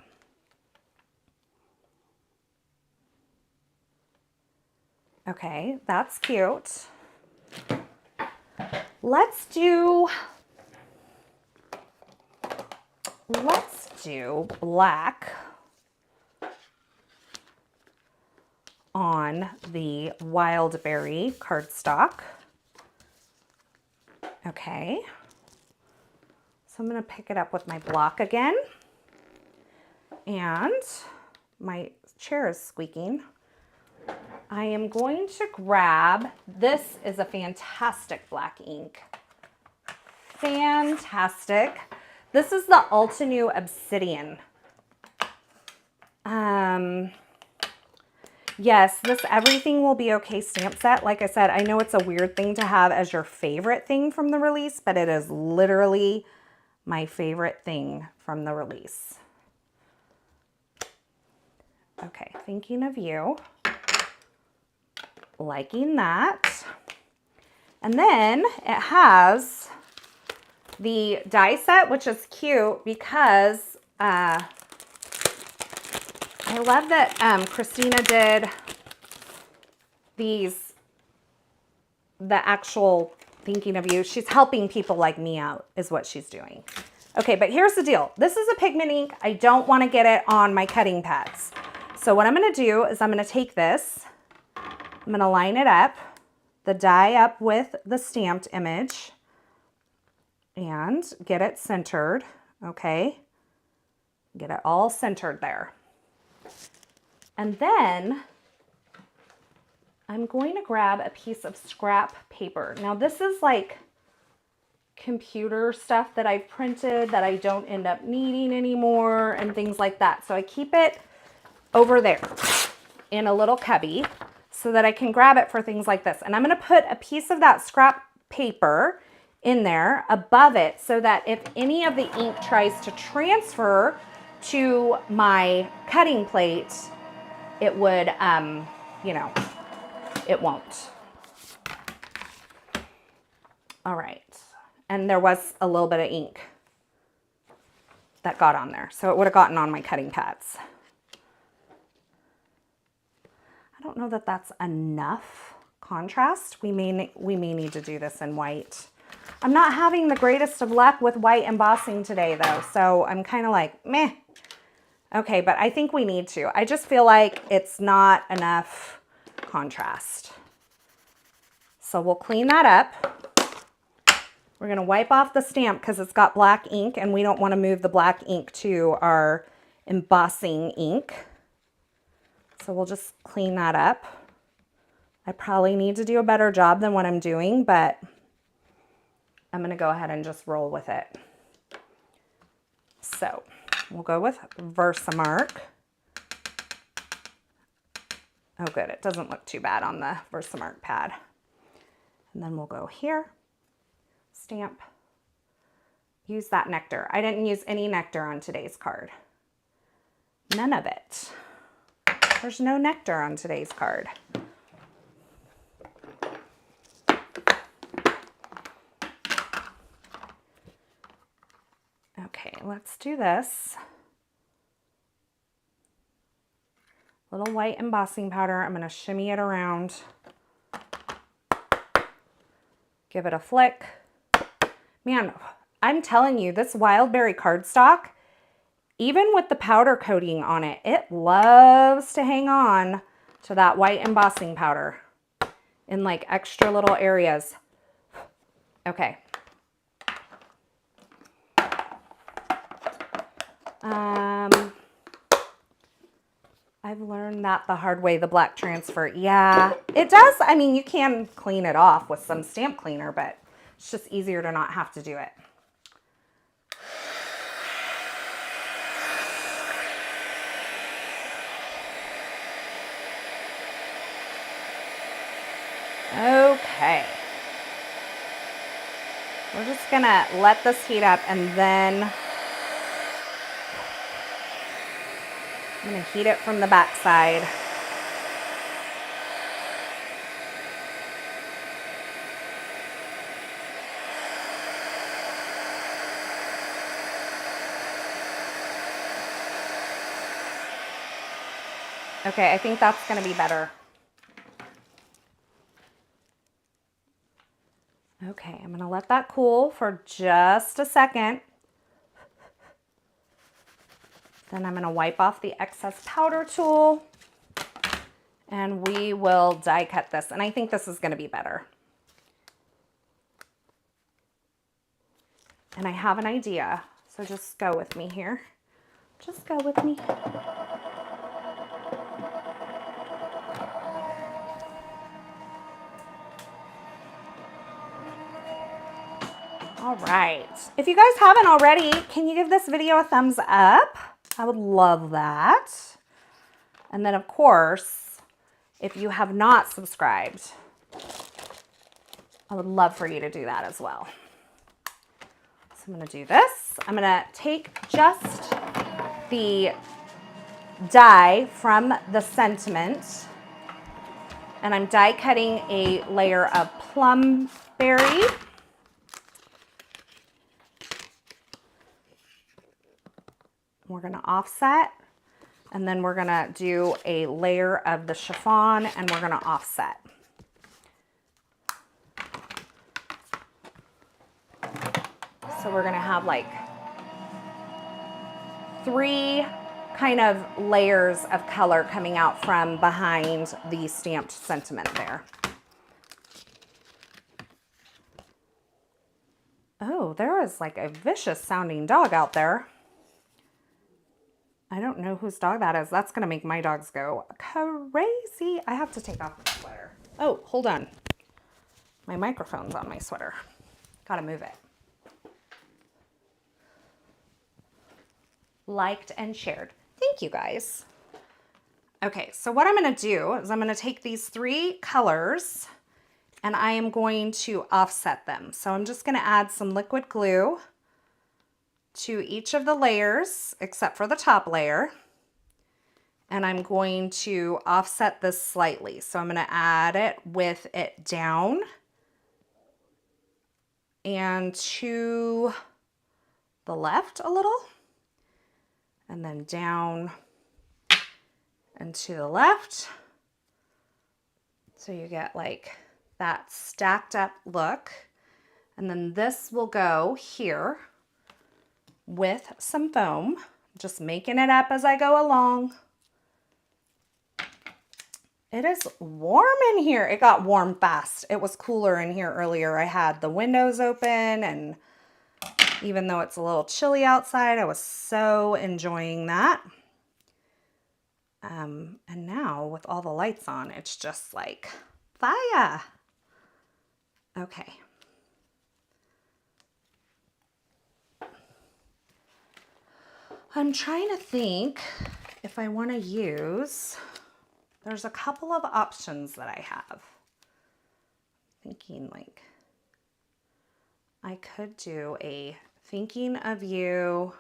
Okay, that's cute. Let's do let's do black on the Wildberry cardstock. Okay. So I'm going to pick it up with my block again. And my chair is squeaking. I am going to grab, this is a fantastic black ink. Fantastic. This is the Ultinew Obsidian. Yes, this Everything Will Be Okay stamp set. Like I said, I know it's a weird thing to have as your favorite thing from the release, but it is literally my favorite thing from the release. Okay, thinking of you. Liking that. And then it has the die set, which is cute because I love that Kristina did the actual Thinking of You. She's helping people like me out is what she's doing. Okay, but here's the deal. This is a pigment ink. I don't want to get it on my cutting pads. So what I'm going to do is I'm going to take this, I'm going to line it up, the die up with the stamped image, and get it centered, okay? Get it all centered there. And then I'm going to grab a piece of scrap paper. Now this is like computer stuff that I've printed that I don't end up needing anymore and things like that. So I keep it over there in a little cubby so that I can grab it for things like this. And I'm going to put a piece of that scrap paper in there above it so that if any of the ink tries to transfer to my cutting plate, it would, you know, it won't. All right. And there was a little bit of ink that got on there, so it would have gotten on my cutting pads. I don't know that that's enough contrast. We may need to do this in white. I'm not having the greatest of luck with white embossing today though, so I'm kind of like, meh. Okay, but I think we need to. I just feel like it's not enough contrast. So we'll clean that up. We're gonna wipe off the stamp because it's got black ink and we don't want to move the black ink to our embossing ink. So we'll just clean that up. I probably need to do a better job than what I'm doing, but I'm gonna go ahead and just roll with it. So we'll go with Versamark. Oh good, it doesn't look too bad on the Versamark pad. And then we'll go here, stamp, use that nectar. I didn't use any nectar on today's card. None of it. There's no nectar on today's card. Okay, let's do this. Little white embossing powder. I'm going to shimmy it around. Give it a flick. Man, I'm telling you, this Wildberry cardstock, even with the powder coating on it, it loves to hang on to that white embossing powder in like extra little areas. Okay. I've learned that the hard way, the black transfer. Yeah, it does. I mean, you can clean it off with some stamp cleaner, but it's just easier to not have to do it. Okay. We're just gonna let this heat up and then I'm going to heat it from the back side. Okay, I think that's going to be better. Okay, I'm going to let that cool for just a second. Then I'm going to wipe off the excess powder tool and we will die cut this. And I think this is going to be better. And I have an idea, so just go with me here. Just go with me. All right. If you guys haven't already, can you give this video a thumbs up? I would love that. And then, of course, if you have not subscribed, I would love for you to do that as well. So I'm going to do this. I'm going to take just the die from the sentiment, and I'm die cutting a layer of plum berry. We're going to offset, and then we're going to do a layer of the chiffon, and we're going to offset. So we're going to have like 3 kind of layers of color coming out from behind the stamped sentiment there. Oh, there is like a vicious sounding dog out there. I don't know whose dog that is. That's going to make my dogs go crazy. I have to take off my sweater. Oh, hold on. My microphone's on my sweater. Got to move it. Liked and shared. Thank you guys. Okay, so what I'm going to do is I'm going to take these 3 colors and I am going to offset them. So I'm just going to add some liquid glue to each of the layers except for the top layer. And I'm going to offset this slightly. So I'm going to add it with it down and to the left a little, and then down and to the left. So you get like that stacked up look. And then this will go here with some foam, just making it up as I go along. It is warm in here. It got warm fast. It was cooler in here earlier. I had the windows open, and even though it's a little chilly outside, I was so enjoying that. And now with all the lights on, it's just like fire. Okay. I'm trying to think if I want to use, there's a couple of options that I have. Thinking like I could do a thinking of you,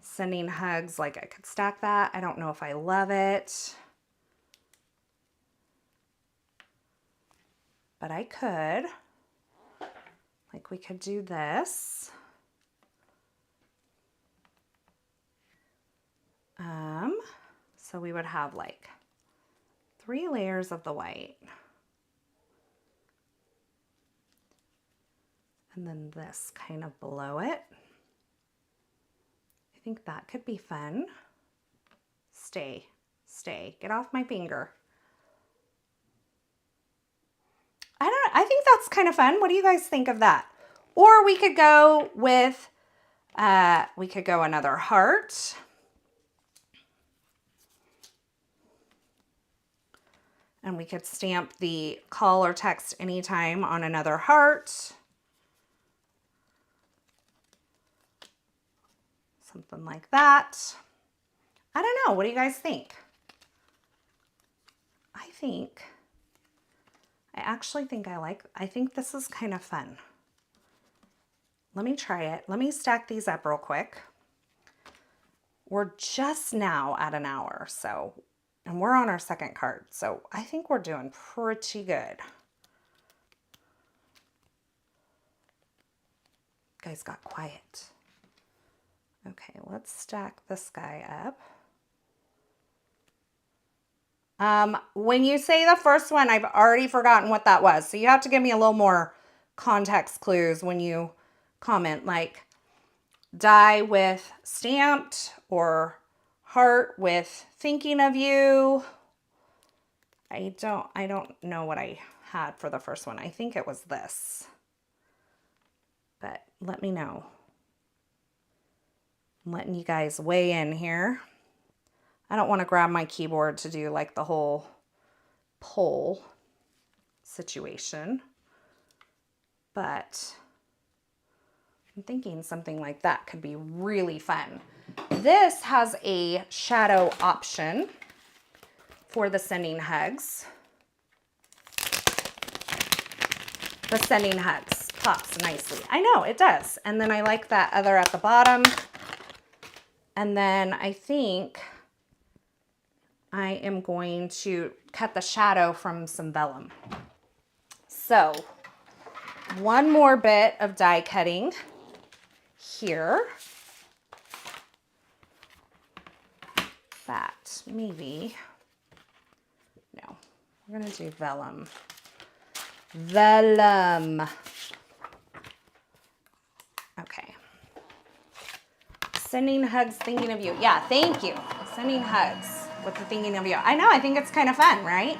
sending hugs, like I could stack that. I don't know if I love it, but I could, like we could do this. So we would have like 3 layers of the white. And then this kind of below it. I think that could be fun. Stay, get off my finger. I think that's kind of fun. What do you guys think of that? Or we could go with, we could go another heart. And we could stamp the call or text anytime on another heart. Something like that. I don't know. What do you guys think? I actually think I think this is kind of fun. Let me try it. Let me stack these up real quick. We're just now at an hour, so, and we're on our second card, so I think we're doing pretty good. Guys got quiet. Okay, let's stack this guy up. When you say the first one, I've already forgotten what that was. So you have to give me a little more context clues when you comment. Like, die with stamped or heart with thinking of you. I don't know what I had for the first one. I think it was this, but let me know. I'm letting you guys weigh in here. I don't want to grab my keyboard to do like the whole poll situation, but I'm thinking something like that could be really fun. This has a shadow option for the sending hugs. The sending hugs pops nicely. I know it does. And then I like that other at the bottom. And then I think I am going to cut the shadow from some vellum. So one more bit of die cutting here. That maybe, no, we're gonna do vellum. Vellum. Okay. Sending hugs, thinking of you. Yeah, thank you. Sending hugs with the thinking of you. I know, I think it's kind of fun, right?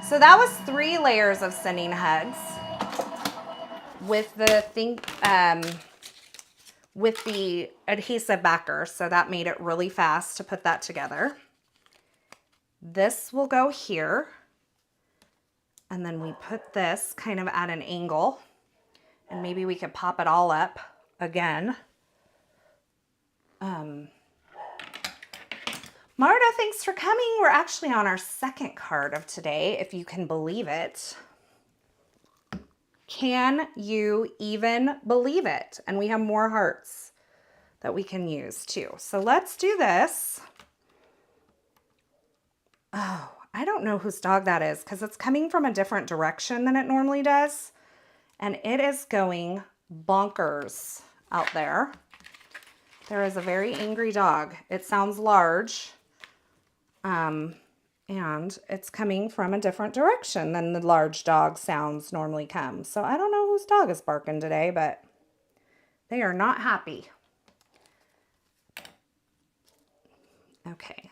So that was 3 layers of sending hugs with the with the adhesive backer. So that made it really fast to put that together. This will go here. And then we put this kind of at an angle, and maybe we could pop it all up again. Marta, thanks for coming. We're actually on our second card of today, if you can believe it. Can you even believe it? And we have more hearts that we can use too. So let's do this. Oh, I don't know whose dog that is because it's coming from a different direction than it normally does. And it is going bonkers out there. There is a very angry dog. It sounds large. And it's coming from a different direction than the large dog sounds normally come. So I don't know whose dog is barking today, but they are not happy. Okay.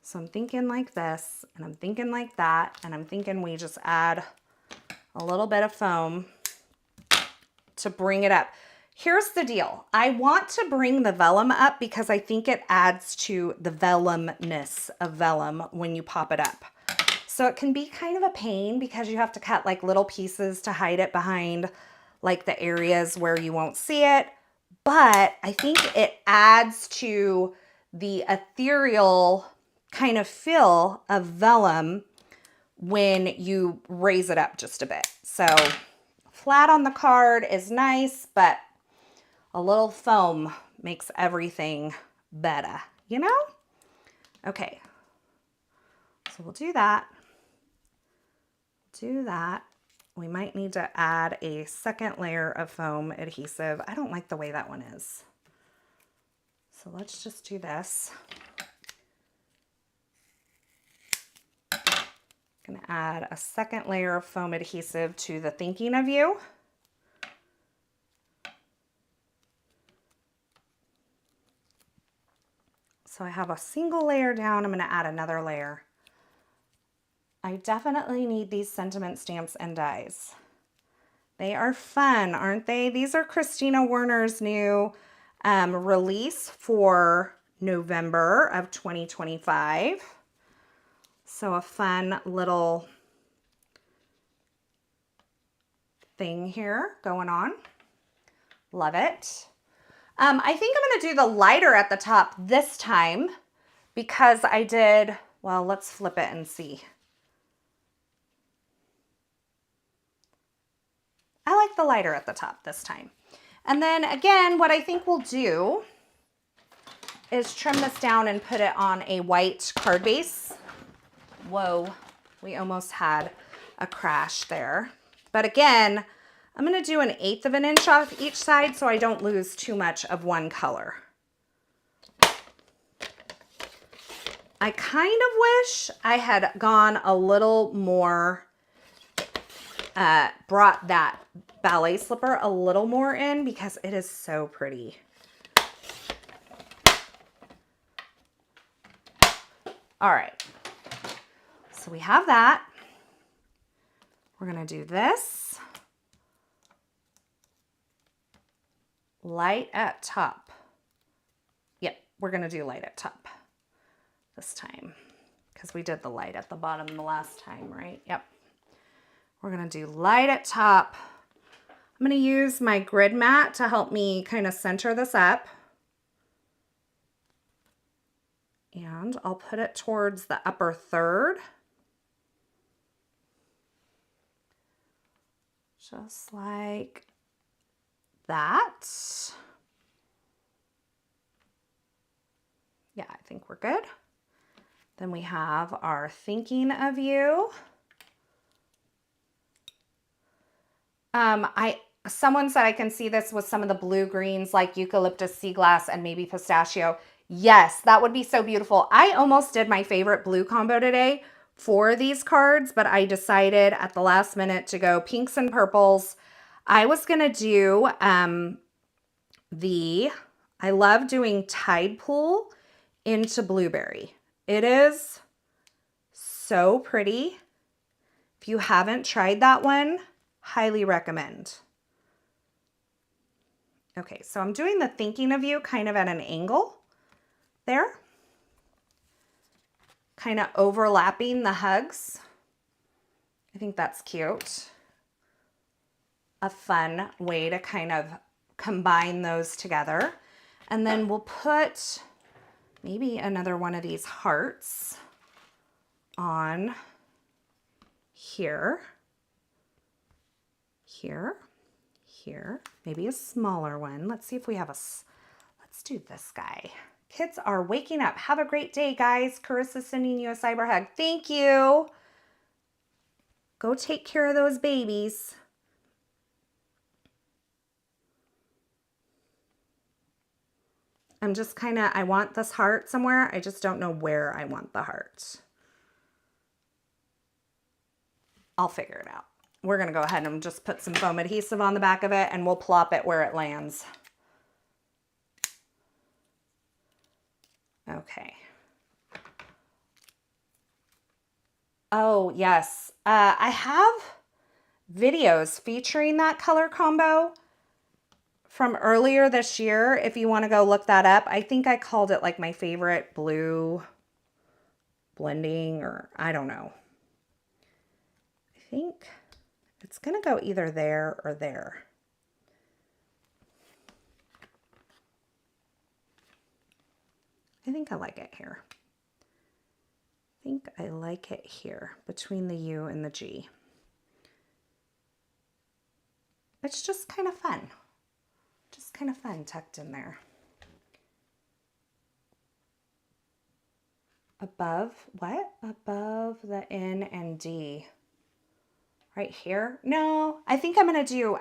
So I'm thinking like this, and I'm thinking like that, and I'm thinking we just add a little bit of foam to bring it up. Here's the deal. I want to bring the vellum up because I think it adds to the vellumness of vellum when you pop it up. So it can be kind of a pain because you have to cut like little pieces to hide it behind like the areas where you won't see it. But I think it adds to the ethereal kind of feel of vellum when you raise it up just a bit. So flat on the card is nice, but a little foam makes everything better, you know? Okay, so we'll do that. Do that. We might need to add a second layer of foam adhesive. I don't like the way that one is. So let's just do this. I'm gonna add a second layer of foam adhesive to the thinking of you. So I have a single layer down. I'm gonna add another layer. I definitely need these sentiment stamps and dies. They are fun, aren't they? These are Kristina Werner's new release for November of 2025. So a fun little thing here going on. Love it. I think I'm going to do the lighter at the top this time because I did, well, let's flip it and see. I like the lighter at the top this time. And then again, what I think we'll do is trim this down and put it on a white card base. Whoa, we almost had a crash there. But again, I'm going to do 1/8 of an inch off each side so I don't lose too much of one color. I kind of wish I had gone a little more, brought that ballet slipper a little more in because it is so pretty. All right. So we have that. We're going to do this. Light at top. Yep, we're going to do light at top this time because we did the light at the bottom the last time, right? Yep. We're going to do light at top. I'm going to use my grid mat to help me kind of center this up. And I'll put it towards the upper third. Just like that. Yeah, I think we're good. Then we have our thinking of you. Someone said I can see this with some of the blue greens like eucalyptus, sea glass, and maybe pistachio. Yes, that would be so beautiful. I almost did my favorite blue combo today for these cards, but I decided at the last minute to go pinks and purples. I was going to do I love doing tide pool into blueberry. It is so pretty. If you haven't tried that one, highly recommend. Okay, so I'm doing the thinking of you kind of at an angle there. Kind of overlapping the hugs. I think that's cute. A fun way to kind of combine those together. And then we'll put maybe another one of these hearts on here, here, here, maybe a smaller one. Let's see if we have let's do this guy. Kids are waking up. Have a great day, guys. Carissa sending you a cyber hug. Thank you. Go take care of those babies. I'm just kind of, I want this heart somewhere. I just don't know where I want the heart. I'll figure it out. We're going to go ahead and just put some foam adhesive on the back of it and we'll plop it where it lands. Okay. Oh, yes. I have videos featuring that color combo from earlier this year. If you want to go look that up, I think I called it like my favorite blue blending, or I don't know. I think it's going to go either there or there. I think I like it here. I think I like it here between the U and the G. It's just kind of fun. Just kind of fun tucked in there. Above, what? Above the N and D. Right here? No, I think I'm going to do,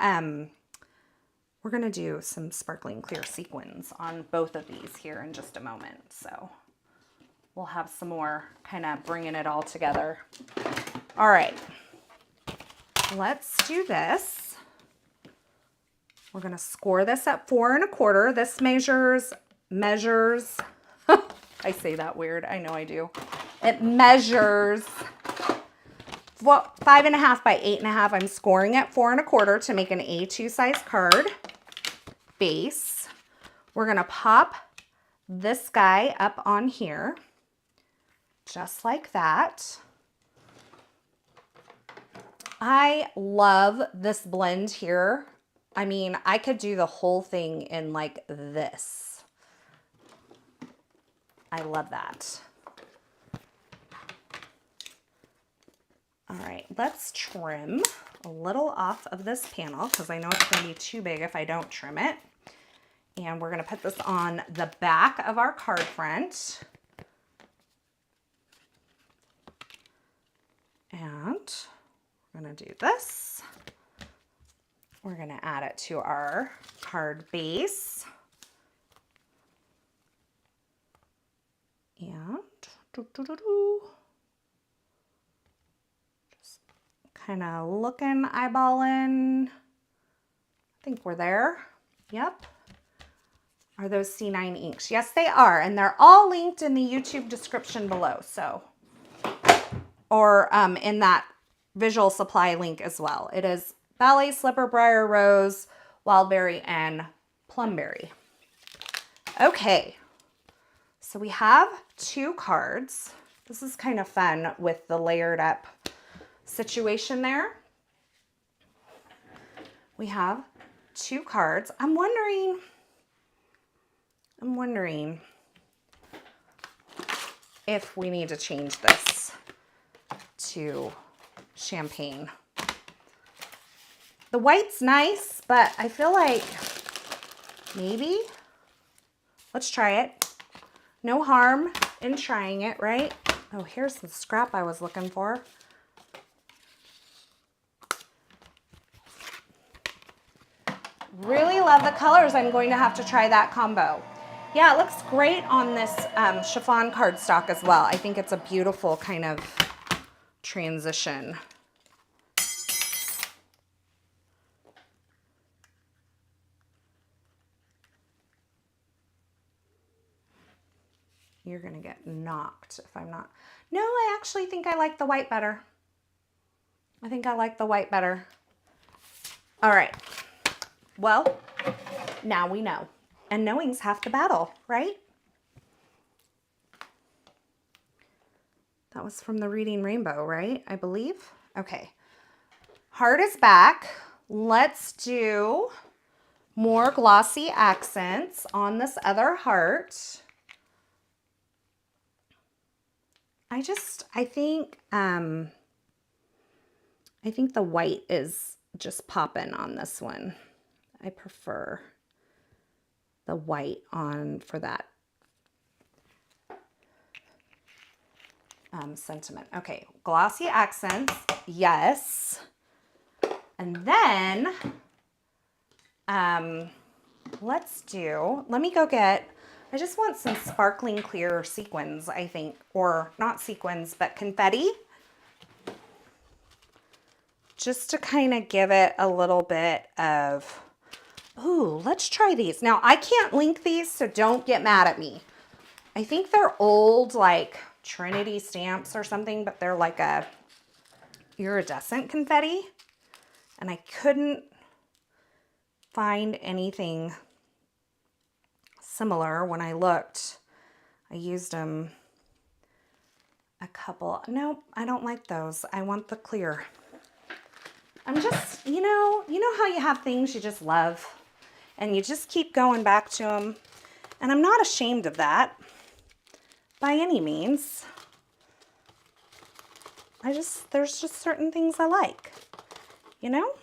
we're going to do some sparkling clear sequins on both of these here in just a moment. So we'll have some more kind of bringing it all together. All right, let's do this. We're going to score this at 4 1/4. This measures, I say that weird. I know I do. It measures 5.5 by 8.5. I'm scoring at 4 1/4 to make an A2 size card base. We're going to pop this guy up on here, just like that. I love this blend here. I mean, I could do the whole thing in like this. I love that. All right, let's trim a little off of this panel because I know it's going to be too big if I don't trim it. And we're going to put this on the back of our card front. And we're going to do this. We're going to add it to our card base. And just kind of looking, eyeballing. I think we're there. Yep. Are those C9 inks? Yes, they are. And they're all linked in the YouTube description below. So, or in that visual supply link as well. It is Ballet Slipper, Briar Rose, Wildberry, and Plumberry. Okay. So we have 2 cards. This is kind of fun with the layered up situation there. We have 2 cards. I'm wondering if we need to change this to champagne. The white's nice, but I feel like maybe. Let's try it. No harm in trying it, right? Oh, here's the scrap I was looking for. Really love the colors. I'm going to have to try that combo. Yeah, it looks great on this chiffon cardstock as well. I think it's a beautiful kind of transition. You're gonna get knocked if I'm not. No, I actually think I like the white better. I think I like the white better. All right. Well, now we know. And knowing's half the battle, right? That was from the Reading Rainbow, right? I believe. Okay. Heart is back. Let's do more glossy accents on this other heart. I think the white is just popping on this one. I prefer the white on for that sentiment. Okay, glossy accents, yes. And then let me go get, I just want some sparkling clear sequins, I think, or not sequins, but confetti. Just to kind of give it a little bit of, ooh, let's try these. Now, I can't link these, so don't get mad at me. I think they're old, like Trinity stamps or something, but they're like a iridescent confetti. And I couldn't find anything similar when I looked. I used them a couple. Nope, I don't like those. I want the clear. I'm just, you know how you have things you just love and you just keep going back to them. And I'm not ashamed of that by any means. There's just certain things I like, you know?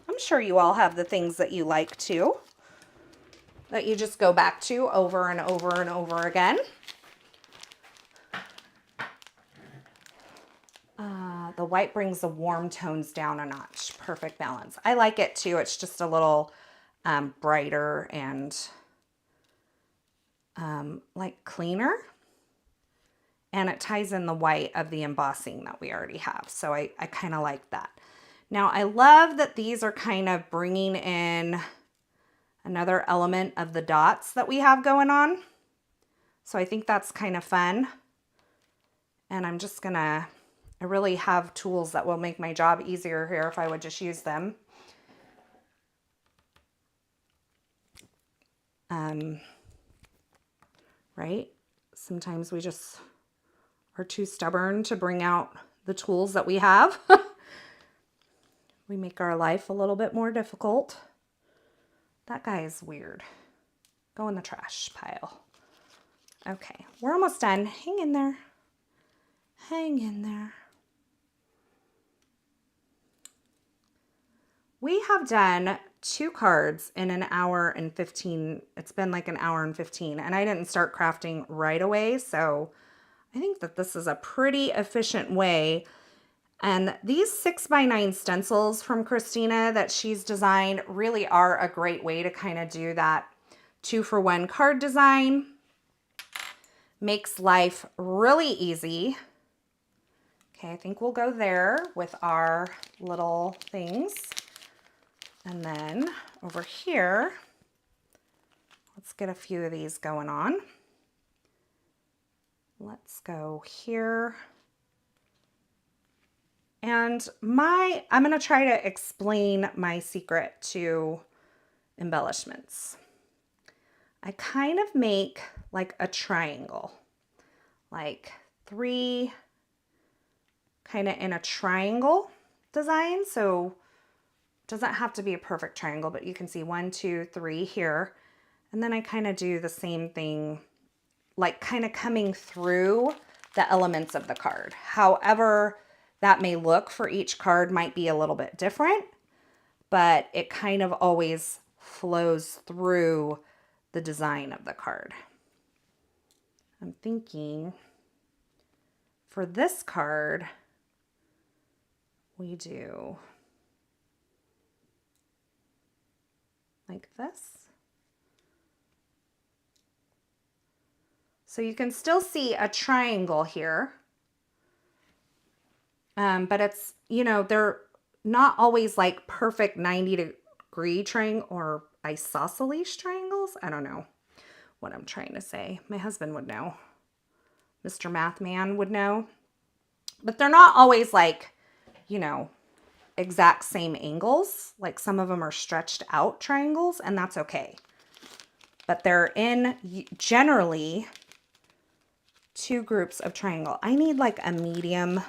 I'm sure you all have the things that you like too, that you just go back to over and over and over again. The white brings the warm tones down a notch. Perfect balance. I like it too. It's just a little brighter and like cleaner. And it ties in the white of the embossing that we already have. So I kind of like that. Now I love that these are kind of bringing in another element of the dots that we have going on. So I think that's kind of fun. And I'm just gonna, I really have tools that will make my job easier here if I would just use them. Right? Sometimes we just are too stubborn to bring out the tools that we have. We make our life a little bit more difficult. That guy is weird. Go in the trash pile. Okay, we're almost done. Hang in there. Hang in there. We have done 2 cards in an hour and 15. It's been like an hour and 15, and I didn't start crafting right away, so I think that this is a pretty efficient way. And these 6x9 stencils from Kristina that she's designed really are a great way to kind of do that 2-for-1 card design. Makes life really easy. Okay, I think we'll go there with our little things. And then over here, Let's get a few of these going on. Let's go here. And I'm going to try to explain my secret to embellishments. I kind of make like a triangle, like 3 kind of in a triangle design. So it doesn't have to be a perfect triangle, but you can see 1, 2, 3 here. And then I kind of do the same thing, like kind of coming through the elements of the card. However that may look for each card might be a little bit different, but it kind of always flows through the design of the card. I'm thinking for this card, we do like this. So you can still see a triangle here. But it's, you know, they're not always like perfect 90-degree triangle or isosceles triangles. I don't know what I'm trying to say. My husband would know. Mr. Math Man would know. But they're not always like, you know, exact same angles. Like some of them are stretched out triangles, and that's okay. But they're in generally 2 groups of triangle. I need like a medium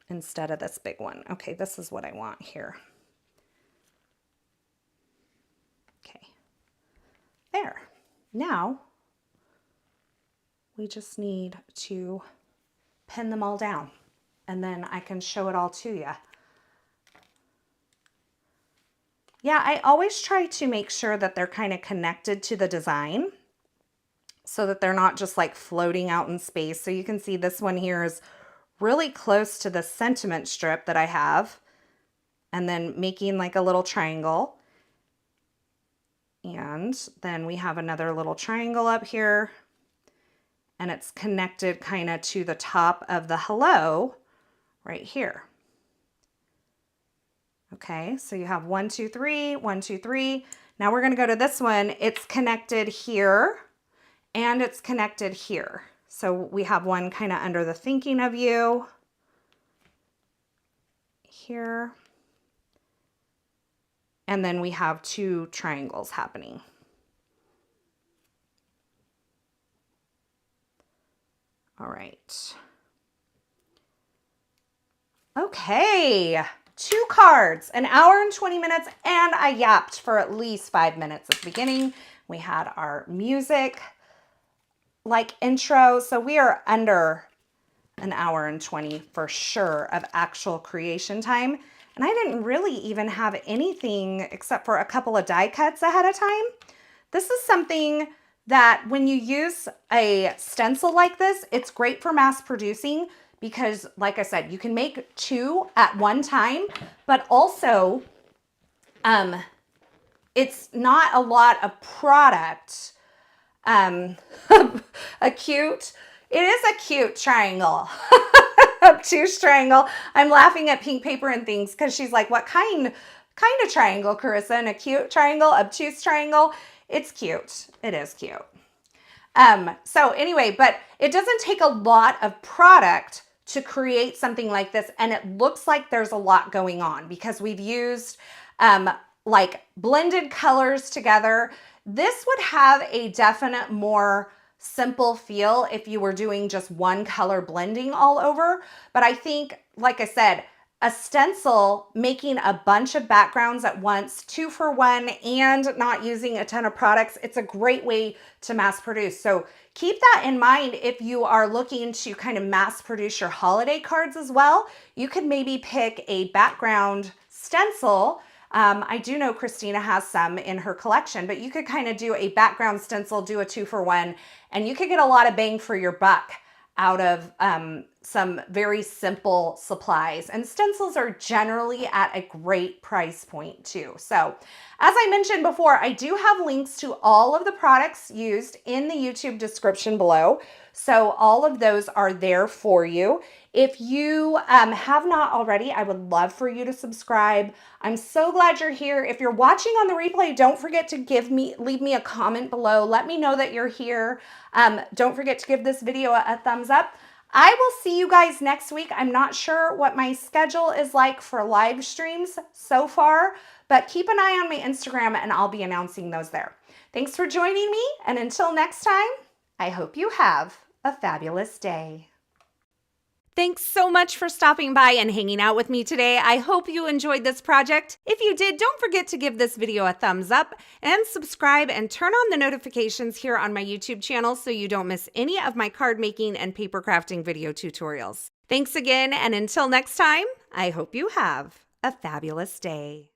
instead of this big one. Okay, this is what I want here. Okay, there. Now, we just need to pin them all down, and then I can show it all to you. Yeah, I always try to make sure that they're kind of connected to the design so that they're not just like floating out in space. So you can see this one here is really close to the sentiment strip that I have, and then making like a little triangle. And then we have another little triangle up here, and it's connected kind of to the top of the hello right here. Okay, so you have 1, 2, 3, 1, 2, 3. Now we're going to go to this one. It's connected here and it's connected here. So we have one kind of under the thinking of you here. And then we have 2 triangles happening. All right. Okay, 2 cards, an hour and 20 minutes, and I yapped for at least 5 minutes at the beginning. We had our music like intro, so we are under an hour and 20 for sure of actual creation time. And I didn't really even have anything except for a couple of die cuts ahead of time. This is something that when you use a stencil like this, it's great for mass producing because, like I said, you can make 2 at one time, but also it's not a lot of product. It is a cute triangle. Obtuse triangle. I'm laughing at Pink Paper and things because she's like, what kind of triangle, Carissa? And a cute triangle, obtuse triangle. It's cute. It is cute. So anyway, but it doesn't take a lot of product to create something like this. And it looks like there's a lot going on because we've used like blended colors together. This would have a definite more simple feel if you were doing just one color blending all over. But I think, like I said, a stencil making a bunch of backgrounds at once, 2 for 1, and not using a ton of products, it's a great way to mass produce. So keep that in mind if you are looking to kind of mass produce your holiday cards as well. You could maybe pick a background stencil. I do know Kristina has some in her collection, but you could kind of do a background stencil, do a 2 for 1, and you could get a lot of bang for your buck out of some very simple supplies. And stencils are generally at a great price point too. So as I mentioned before, I do have links to all of the products used in the YouTube description below. So all of those are there for you. If you have not already, I would love for you to subscribe. I'm so glad you're here. If you're watching on the replay, don't forget to leave me a comment below. Let me know that you're here. Don't forget to give this video a thumbs up. I will see you guys next week. I'm not sure what my schedule is like for live streams so far, but keep an eye on my Instagram and I'll be announcing those there. Thanks for joining me, and until next time, I hope you have a fabulous day. Thanks so much for stopping by and hanging out with me today. I hope you enjoyed this project. If you did, don't forget to give this video a thumbs up and subscribe and turn on the notifications here on my YouTube channel so you don't miss any of my card making and paper crafting video tutorials. Thanks again, and until next time, I hope you have a fabulous day.